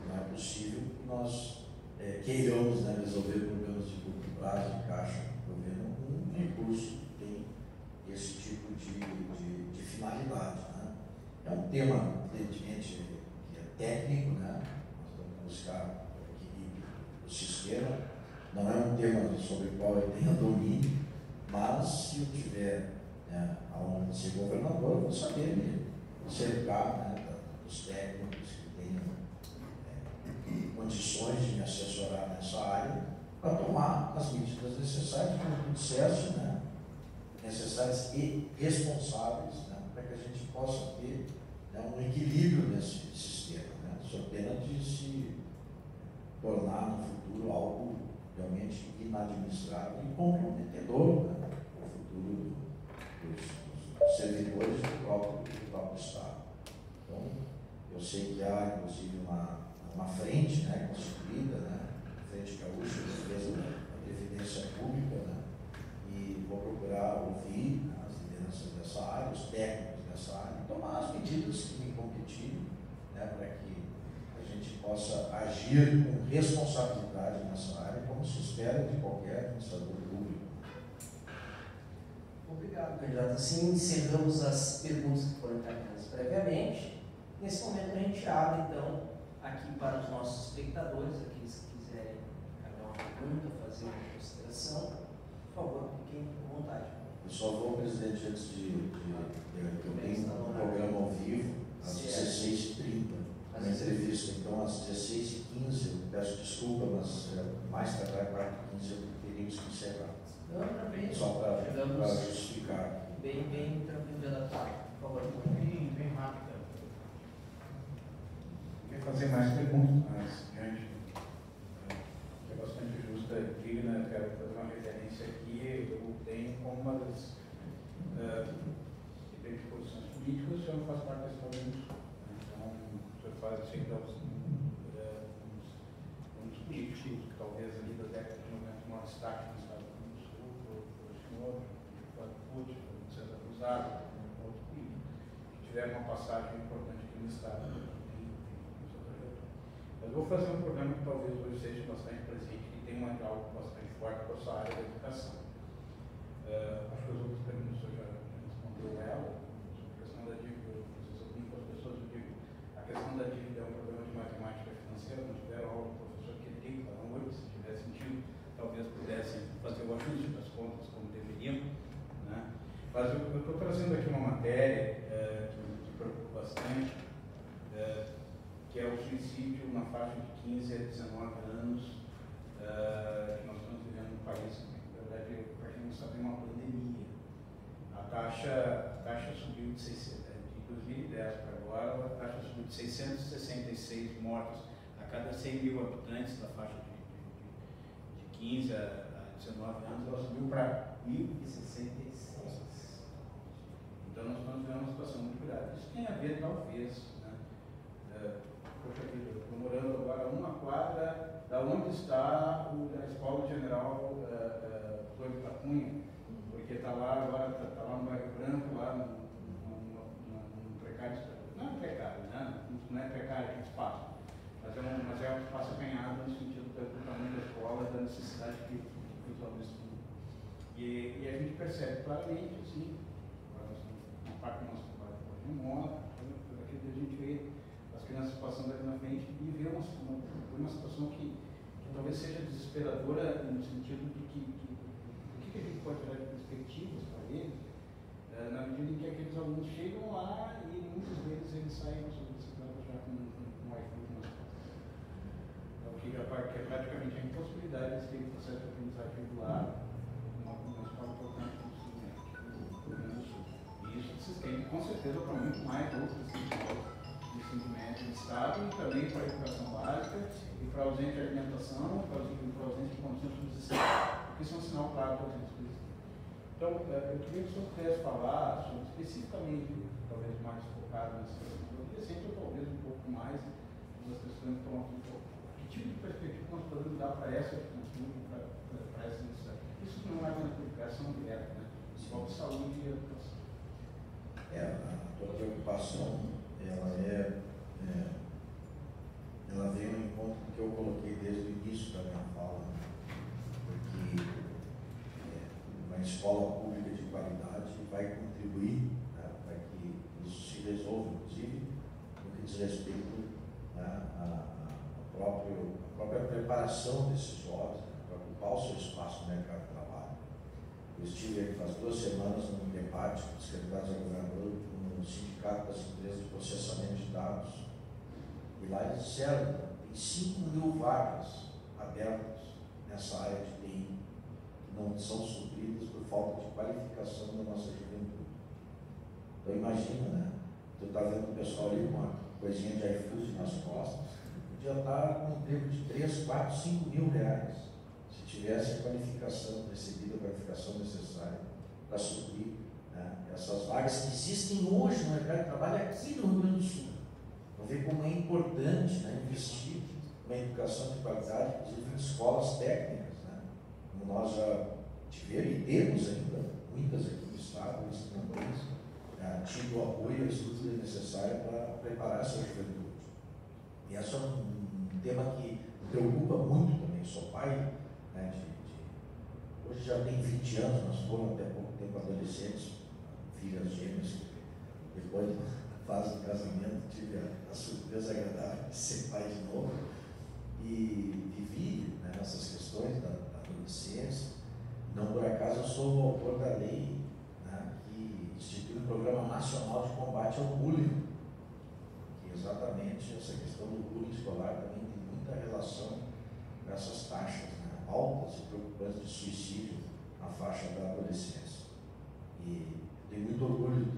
Não é possível que nós queiramos, né, resolver problemas de curto prazo em caixa do governo com um recurso que tem esse tipo de finalidade, né? É um tema, evidentemente, que é técnico, né? Nós vamos buscar o equilíbrio do sistema. Não é um tema sobre o qual eu tenha domínio, mas se eu tiver, né, aonde ser governador, eu vou saber me cercar, né, dos técnicos que tenham condições de me assessorar nessa área para tomar as medidas necessárias, como tu disseste, né? Necessárias e responsáveis, né? Para que a gente possa ter, né, um equilíbrio nesse sistema, né? Só pena de se tornar no futuro algo realmente inadministrável e comprometedor, né? O futuro dos servidores do próprio Estado. Então, eu sei que há, inclusive, uma frente, né, constituída, né, frente gaúcha, defesa da Previdência Pública, né, e vou procurar ouvir, né, as lideranças dessa área, os técnicos dessa área, e tomar as medidas que me competirem, né, para que a gente possa agir com responsabilidade nessa área, como se espera de qualquer administrador público. Obrigado, candidato. Assim encerramos as perguntas que foram encaminhadas previamente. Nesse momento a gente abre, então, aqui para os nossos espectadores, aqueles que quiserem encaminhar uma pergunta, fazer uma consideração, por favor, fiquem à vontade. Eu só vou, presidente, antes de eu tenho um programa ao vivo, às 16h30, uma entrevista, então às 16h15, eu peço desculpa, mas mais tardar 4h15 teríamos que encerrar. Não, tranquilo. Só para justificar. Bem tranquilo de adaptar, por favor. Bem rápida. Quer fazer mais perguntas, mas diante que é bastante justa e digna, eu quero fazer uma referência aqui. Eu tenho como uma das posições políticas, o senhor faz parte da história do Sul. Então, o senhor faz, eu sei que um dos políticos que talvez ali da década de 90 maior destaque no Estado do Rio Grande do Sul, foi o senhor, foi o Pucci, foi o César Cruzado, outros políticos que tiveram uma passagem importante aqui no Estado. Eu vou fazer um programa que talvez hoje seja bastante presente, que tem um algo bastante forte para a sua área da educação. Acho que as outras perguntas o senhor já respondeu ela, sobre a questão da dívida. Às vezes eu brinco com as pessoas, eu digo, a questão da dívida é um problema de matemática financeira. Não tiveram aula do professor Quedrico, lá no 8, se tiver sentido, talvez pudessem fazer o ajuste das contas como deveriam, né? Mas eu estou trazendo aqui uma matéria que me preocupa bastante, que é o suicídio na faixa de 15 a 19 anos, que nós estamos vivendo no país. Na verdade, para quem não sabe, é uma pandemia. A taxa subiu de 2010 para agora, a taxa subiu de 666 mortos a cada 100 mil habitantes da faixa de 15 a 19 anos, ela subiu para 1.066. Então, nós estamos vivendo uma situação muito grave. Isso tem a ver, talvez, poxa vida, eu estou morando agora a uma quadra da onde está a Escola General Antônio da Cunha, porque está lá agora, está lá no Bairro Branco, lá no precário, não é precário, né? Não é precário aquele espaço, mas é um espaço acanhado no sentido do tamanho da escola, da necessidade que os alunos estudam. E a gente percebe claramente, assim, uma parte do nosso trabalho hoje mora, aquele dia a gente vê as crianças passando ali na frente e ver uma situação que talvez seja desesperadora no sentido de que a gente pode tirar de perspectivas para eles, na medida em que aqueles alunos chegam lá e muitos deles eles saem da sua bicicleta já com um iFood nas costas. Então, que é praticamente a impossibilidade de ter um processo de aprendizagem regular numa escola importante do Sul, né, do Rio Grande do Sul. E isso se estende com certeza para muito mais outras escolas de ensino médio do Estado e também para a educação básica e para a ausência de alimentação, para a ausência de condições subsistenciais, porque isso é um sinal claro para a ausência de subsistência. Então, eu queria que o senhor pudesse falar sobre, especificamente, talvez mais focado nessa questão do adolescente, ou talvez um pouco mais das questões que estão aqui. Que tipo de perspectiva nós podemos dar para essa cultura, para essa necessidade? Isso não é uma educação direta, né? Só de saúde e educação. A tua preocupação, ela vem ao encontro do que eu coloquei desde o início da minha fala, né? Porque uma escola pública de qualidade vai contribuir, né, para que isso se resolva, inclusive no que diz respeito, né, à própria preparação desses jovens, né, para ocupar o seu espaço no mercado de trabalho. Eu estive aqui faz 2 semanas num debate com os secretários de governador no Sindicato das Empresas de Processamento de Dados, e lá eles disseram, em 5.000 vagas abertas nessa área de TI, que não são supridas por falta de qualificação da nossa juventude. Então imagina, né? Tu está vendo o pessoal ali com uma coisinha de iFood nas costas, podia estar com um emprego de 3, 4, 5 mil reais, se tivesse a qualificação, recebido a qualificação necessária para suprir, né, essas vagas que existem hoje no mercado de trabalho aqui no Rio Grande do Sul. Vou ver como é importante, né, investir na educação de qualidade, inclusive em escolas técnicas, né, como nós já tivemos e temos ainda muitas aqui no estado, eles não têm tido o apoio e a estrutura necessária para preparar essa juventude. E esse é um tema que me preocupa muito também. Eu sou pai, né, hoje já tem 20 anos, mas foram até pouco tempo adolescentes, filhas gêmeas. Depois da fase do casamento, tive a surpresa agradável de ser pai de novo e vivi, né, nessas questões da adolescência. Não por acaso eu sou o autor da lei, né, que institui o Programa Nacional de Combate ao Bullying, que exatamente essa questão do bullying escolar também tem muita relação com essas taxas, né, altas e preocupantes de suicídio na faixa da adolescência. E tenho muito orgulho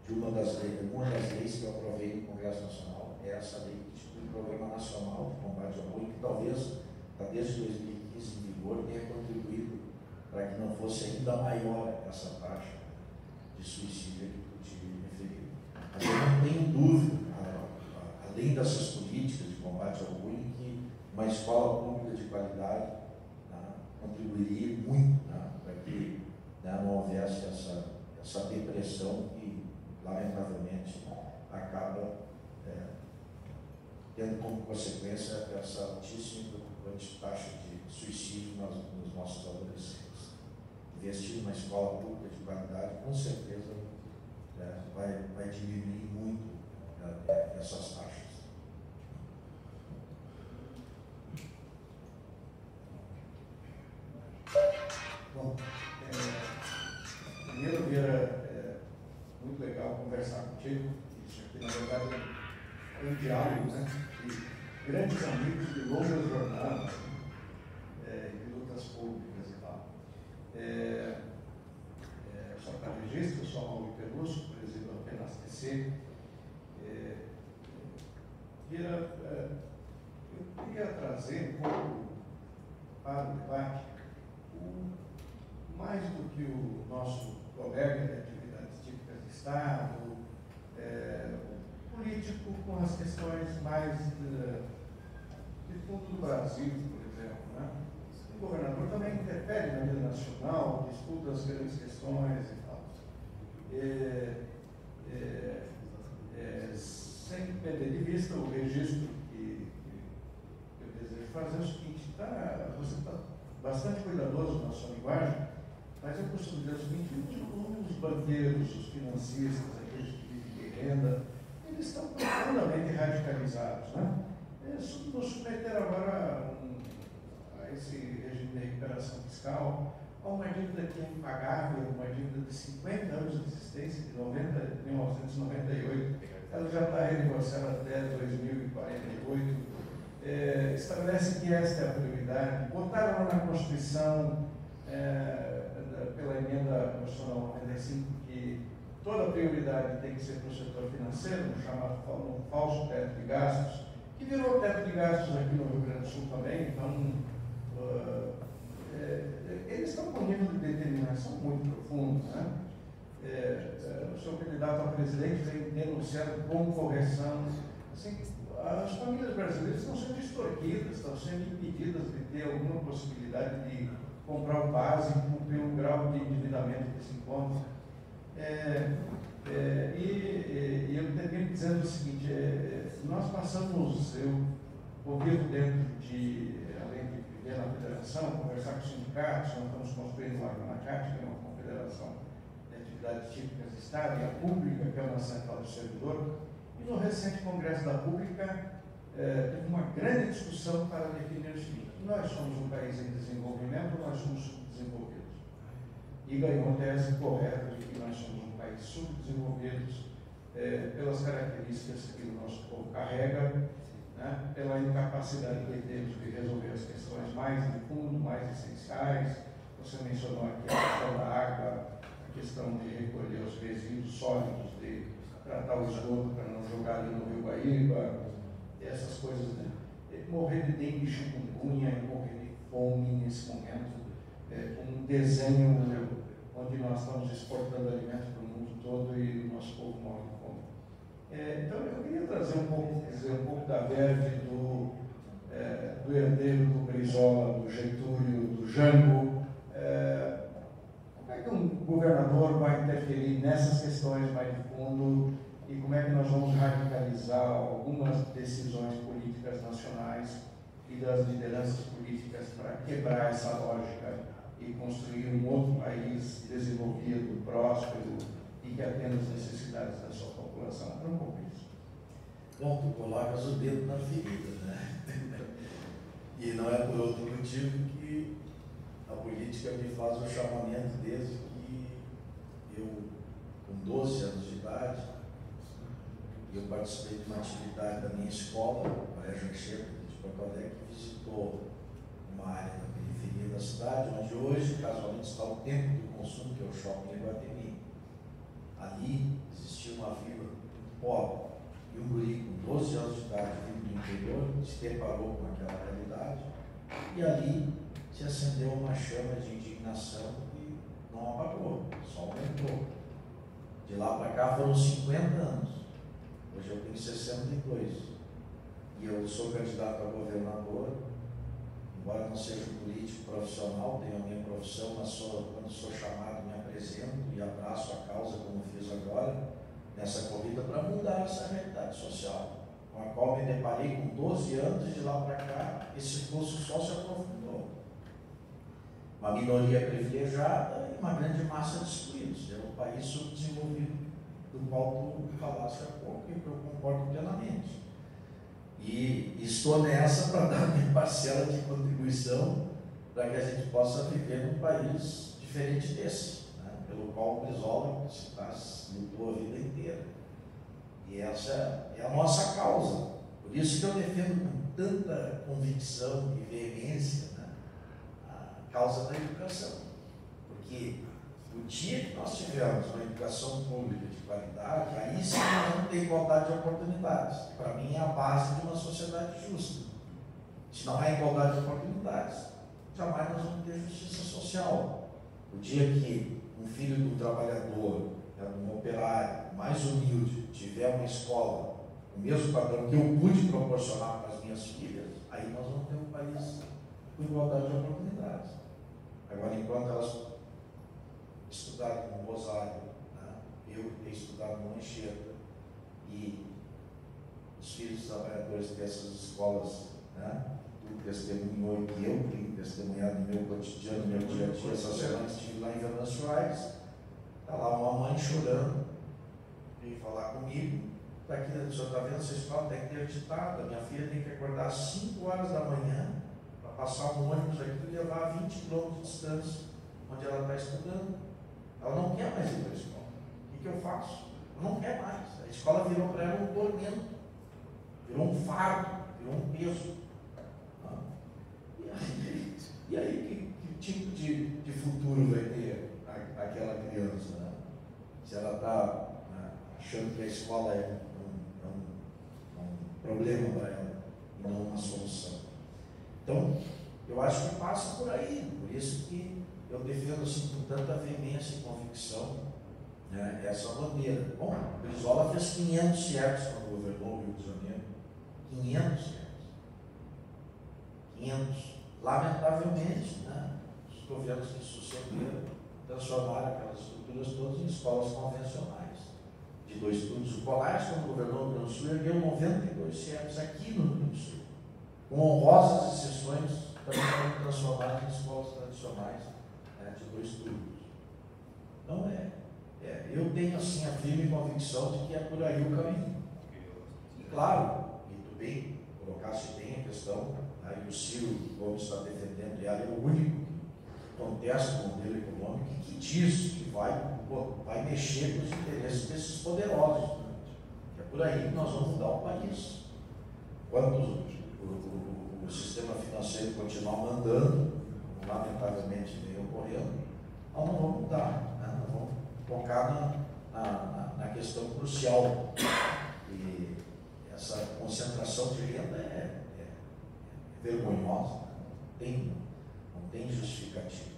de uma das leis que eu aprovei no Congresso Nacional, é essa lei que institui o Programa Nacional de Combate ao Bullying, que talvez está desde 2015 em vigor, tenha contribuído para que não fosse ainda maior essa taxa de suicídio que tu te referiu. Mas eu não tenho dúvida, além dessas políticas de combate ao bullying, que uma escola pública de qualidade, né, contribuiria muito, né, para que, né, não houvesse essa depressão que, lamentavelmente, acaba tendo como consequência essa altíssima e preocupante taxa de suicídio nos nossos adolescentes. Investir numa escola pública de qualidade, com certeza, vai diminuir muito essas taxas. Bom, primeiro, Vieira, muito legal conversar contigo. Isso aqui, na verdade, é um diálogo, né, de grandes amigos de longas jornadas, de lutas públicas e tal. Só para registro, eu sou Mauro Peluso, presido a PNASTC. Eu queria trazer um pouco para o debate mais do que o nosso colega de atividades típicas de Estado, político com as questões mais de fundo do Brasil, por exemplo, né? O governador também interfere na vida nacional, disputa as grandes questões e tal. Sem perder de vista o registro que eu desejo fazer é o seguinte: você está bastante cuidadoso na sua linguagem, mas eu costumo dizer o seguinte: os banqueiros, os financistas, aqueles que vivem de renda, eles estão profundamente radicalizados, né? Nos submeter agora a esse regime de recuperação fiscal, a uma dívida que é impagável, uma dívida de 50 anos de existência, de 1998, ela já está renegociada até 2048, estabelece que esta é a prioridade. Botaram lá na Constituição, pela emenda constitucional 95, que toda prioridade tem que ser para o setor financeiro, no chamado falso teto de gastos, que virou teto de gastos aqui no Rio Grande do Sul também. Então, eles estão com um nível de determinação muito profundo, né? O seu candidato a presidente vem denunciando com correção. Assim, as famílias brasileiras estão sendo extorquidas, estão sendo impedidas de ter alguma possibilidade de comprar o básico pelo grau de endividamento que se encontra. E eu termino dizendo o seguinte: nós passamos, eu convivo dentro de, além de viver na federação, conversar com os sindicatos. Nós estamos construindo lá na CAT, que é uma confederação de atividades típicas de Estado, e a pública, que é uma central do servidor. E no recente Congresso da Pública, teve uma grande discussão para definir o seguinte: nós somos um país em desenvolvimento, nós somos subdesenvolvidos. E ganhou a tese correta de que nós somos um país subdesenvolvidos pelas características que o nosso povo carrega, né, pela incapacidade que temos de resolver as questões mais de fundo, mais essenciais. Você mencionou aqui a questão da água, a questão de recolher os resíduos sólidos, de tratar o esgoto para não jogar ali no Rio Guaíba, essas coisas, né? Morrer de dengue e chikungunya, morrer de fome nesse momento, um desenho onde nós estamos exportando alimentos para o mundo todo e o nosso povo morre de fome. Então eu queria trazer dizer um pouco da verve do herdeiro do Brizola, do Getúlio, do Jango. Como é que um governador vai interferir nessas questões mais de fundo e como é que nós vamos radicalizar algumas decisões políticas nacionais e das lideranças políticas para quebrar essa lógica e construir um outro país desenvolvido, próspero e que atenda às necessidades da sua população? É um pouco isso. Bom, tu colocas o dedo na ferida, né? E não é por outro motivo que a política me faz um chamamento desde que eu, com 12 anos de idade, eu participei de uma atividade da minha escola, o Colégio Anchieta de Porto Alegre, que visitou uma área da periferia da cidade, onde hoje, casualmente, está o templo do consumo, que é o shopping Iguatemi. Ali existia uma vila muito pobre, e um guri com 12 anos de idade, vindo do interior, se deparou com aquela realidade, e ali se acendeu uma chama de indignação que não apagou, só aumentou. De lá para cá foram 50 anos. Hoje eu tenho 62 e eu sou candidato a governador, embora não seja um político profissional, tenho a minha profissão, mas quando sou chamado me apresento e abraço a causa como fiz agora, nessa corrida para mudar essa realidade social, com a qual me deparei com 12 anos e de lá para cá esse fosso só se aprofundou. Uma minoria privilegiada e uma grande massa de excluídos. É um país subdesenvolvido, do qual tu falaste há pouco e que eu concordo plenamente. E estou nessa para dar minha parcela de contribuição para que a gente possa viver num país diferente desse, né? Pelo qual o Brizola lutou a vida inteira. E essa é a nossa causa. Por isso que eu defendo com tanta convicção e veemência, né, a causa da educação. Porque o dia que nós tivermos uma educação pública de qualidade, aí sim nós vamos ter igualdade de oportunidades. Para mim é a base de uma sociedade justa. Se não há igualdade de oportunidades, jamais nós vamos ter justiça social. O dia que um filho de um trabalhador, de um operário mais humilde, tiver uma escola, o mesmo padrão que eu pude proporcionar para as minhas filhas, aí nós vamos ter um país com igualdade de oportunidades. Agora, enquanto elas estudarem no Rosário, né, eu tenho estudado no Anchieta, e os filhos dos trabalhadores dessas escolas, né, tu testemunhou e que eu tenho testemunhado no meu cotidiano, no meu dia a dia. Essa semana estive lá em Venâncio Aires, está lá uma mãe chorando, veio falar comigo, está aqui, o senhor está vendo essa escola, está interditada, minha filha tem que acordar às 5 horas da manhã para passar um ônibus aqui e levar a 20 km de distância, onde ela está estudando. Ela não quer mais ir para a escola. O que eu faço? Eu não quero mais. A escola virou para ela um tormento, virou um fardo, virou um peso. E aí que tipo de futuro vai ter aquela criança? Né? Se ela está achando que a escola é um problema para ela e não uma solução. Então, eu acho que passa por aí. Por isso que eu defendo assim, com tanta veemência e convicção, né, essa bandeira. Bom, o Brizola fez 500 CIEPs quando governou o Rio de Janeiro. 500 CIEPs. 500. Lamentavelmente, né, os governos que sucederam transformaram aquelas estruturas todas em escolas convencionais. De 2 turnos, o Colares, quando governou o Rio Grande do Sul, ergueu 92 CIEPs aqui no Rio Grande do Sul. Com honrosas exceções, também foram transformadas em escolas tradicionais, né, de 2 turnos. Então, eu tenho assim a firme convicção de que é por aí o caminho. E claro, e tu bem colocaste bem a questão, né, e o Ciro Gomes está defendendo, e ele é o único que contesta o modelo econômico e que diz que vai mexer com os interesses desses poderosos. Né? É por aí que nós vamos mudar o país. enquanto o sistema financeiro continuar mandando, lamentavelmente vem ocorrendo, nós não vamos mudar, né? Nós vamos focar na questão crucial. E essa concentração de renda é vergonhosa, não tem justificativa.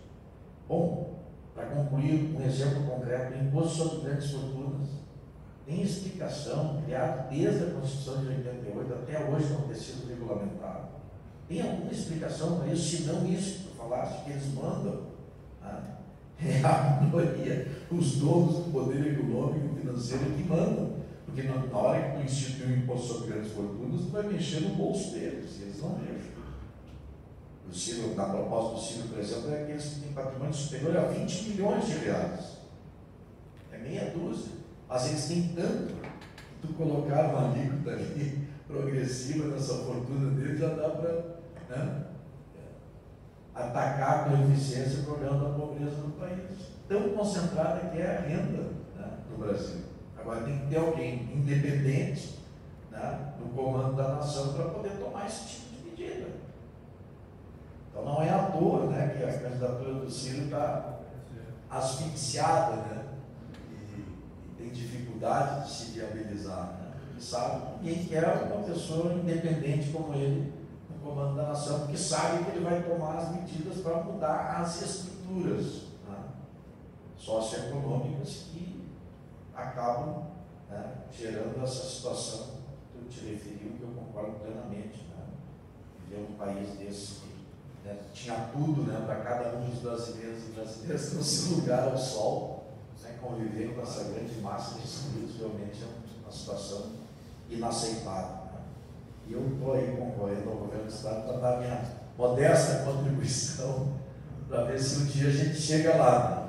Bom, para concluir, um exemplo concreto: o imposto sobre grandes fortunas tem explicação, criado desde a Constituição de 88 até hoje, não ter sido regulamentado. Tem alguma explicação para isso, se não isso que tu falaste, que eles mandam? É a minoria, os donos do poder econômico e financeiro que mandam. Porque na hora que tu institui um imposto sobre grandes fortunas, tu vai mexer no bolso deles, e eles não mexem. O Ciro, na proposta do Ciro, por exemplo, é aqueles que têm patrimônio superior a 20 milhões de reais. É meia dúzia. Mas eles têm tanto que tu colocar uma alíquota ali progressiva nessa fortuna deles, já dá para, né, atacar com eficiência o problema da pobreza no país. Tão concentrada que é a renda, né, no Brasil. Agora tem que ter alguém independente, né, no comando da nação para poder tomar esse tipo de medida. Então não é à toa, né, que a candidatura do Ciro está asfixiada, né, e tem dificuldade de se viabilizar, né, porque sabe quem quer uma pessoa independente como ele no comando da nação, porque sabe que ele vai tomar as medidas para mudar as estruturas, né, socioeconômicas que acabam, né, gerando essa situação que tu te referiu, que eu concordo plenamente, né, viver um país desse que, né, tinha tudo, né, para cada um dos brasileiros e brasileiras ter seu lugar ao sol, né, conviver com essa grande massa de excluídos, realmente é uma situação inaceitável, né. E eu estou aí concorrendo ao governo do Estado para dar minha modesta contribuição para ver se um dia a gente chega lá, né.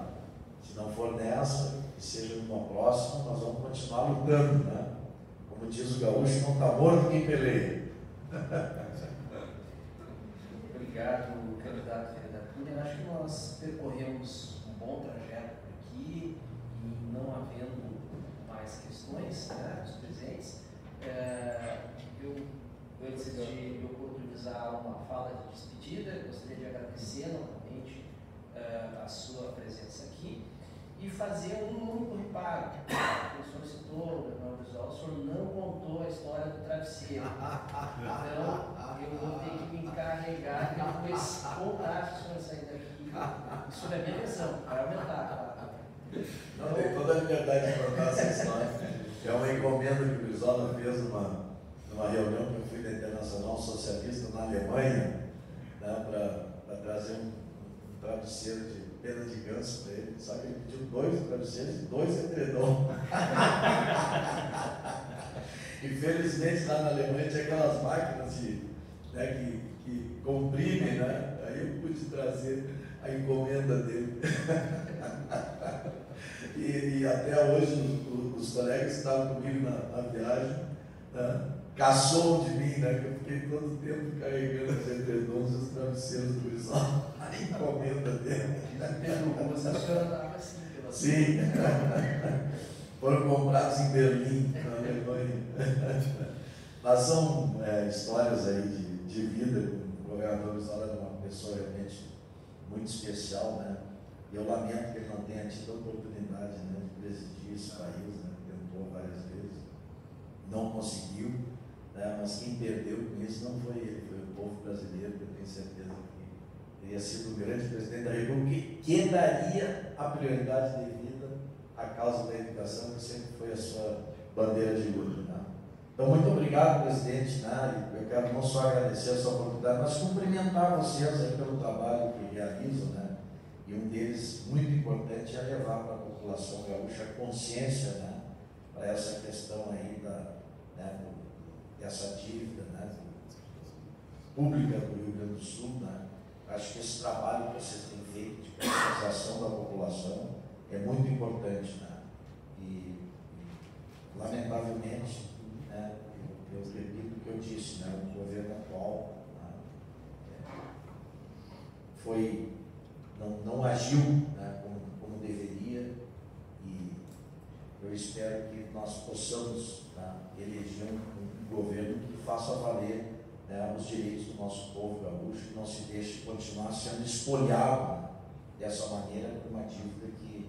Se não for nessa, que seja numa próxima, nós vamos continuar lutando, né? Como diz o gaúcho, não está morto quem peleia. Obrigado, candidato Cunha. Acho que nós percorremos um bom trajeto por aqui e não havendo mais questões, né, dos presentes. Antes de eu oportunizar uma fala de despedida, gostaria de agradecer novamente a sua presença aqui e fazer um único reparo. O senhor citou, o senhor não contou a história do travesseiro. Então, eu vou ter que me encarregar de depois contar se o senhor sair daqui. Isso é minha missão, vai aumentar. Não, tem toda a liberdade de contar essa história. É uma encomenda que o Brizola fez numa reunião que eu fui da Internacional Socialista na Alemanha, né, para trazer um travesseiro de pena de ganso para ele. Sabe, ele pediu 2 travesseiros e 2 edredom. E felizmente lá na Alemanha tinha aquelas máquinas né, que comprimem, né? Aí eu pude trazer a encomenda dele. E até hoje os colegas que estavam comigo na viagem, né, caçou de mim, né? Que eu fiquei todo o tempo carregando os edredons e os travesseiros do Brizola, a encomenda dele. Sim, foram comprados em Berlim, na Alemanha. Mas são histórias aí de vida. O governador Brizola é uma pessoa realmente muito especial, né? E eu lamento que ele não tenha tido a oportunidade, né, de presidir esse país, né? Tentou várias vezes, não conseguiu, né? Mas quem perdeu com isso não foi ele, foi o povo brasileiro, que eu tenho certeza que teria sido o grande presidente da República, que daria a prioridade devida à causa da educação, que sempre foi a sua bandeira de luta, né? Então, muito obrigado, presidente, né? Eu quero não só agradecer a sua oportunidade, mas cumprimentar vocês aí pelo trabalho que realizam, né? E um deles, muito importante, é levar para a população gaúcha a consciência, né, para essa questão aí dessa dívida, né, pública do Rio Grande do Sul, né. Acho que esse trabalho que vocês têm feito de conscientização da população é muito importante, né. E lamentavelmente, né, eu repito o que eu disse, né, o governo atual, né, não agiu, né, como deveria, e eu espero que nós possamos, tá, eleger um governo que faça valer, né, os direitos do nosso povo gaúcho, que não se deixe continuar sendo espoliado, né, dessa maneira, por uma dívida que,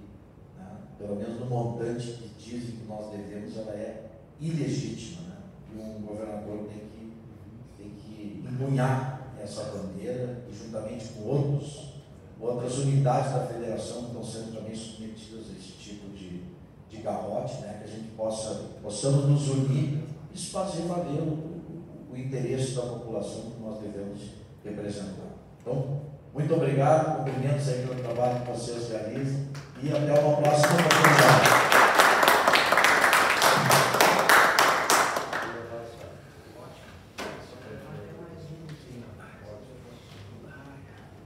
né, pelo menos no montante que dizem que nós devemos, ela é ilegítima, né? E um governador tem que empunhar essa bandeira e, juntamente com outras unidades da federação que estão sendo também submetidas a esse tipo de garrote, né? Que a gente possamos nos unir e fazer valer o interesse da população que nós devemos representar. Então, muito obrigado, cumprimentos aí pelo trabalho que vocês realizam e até uma próxima oportunidade.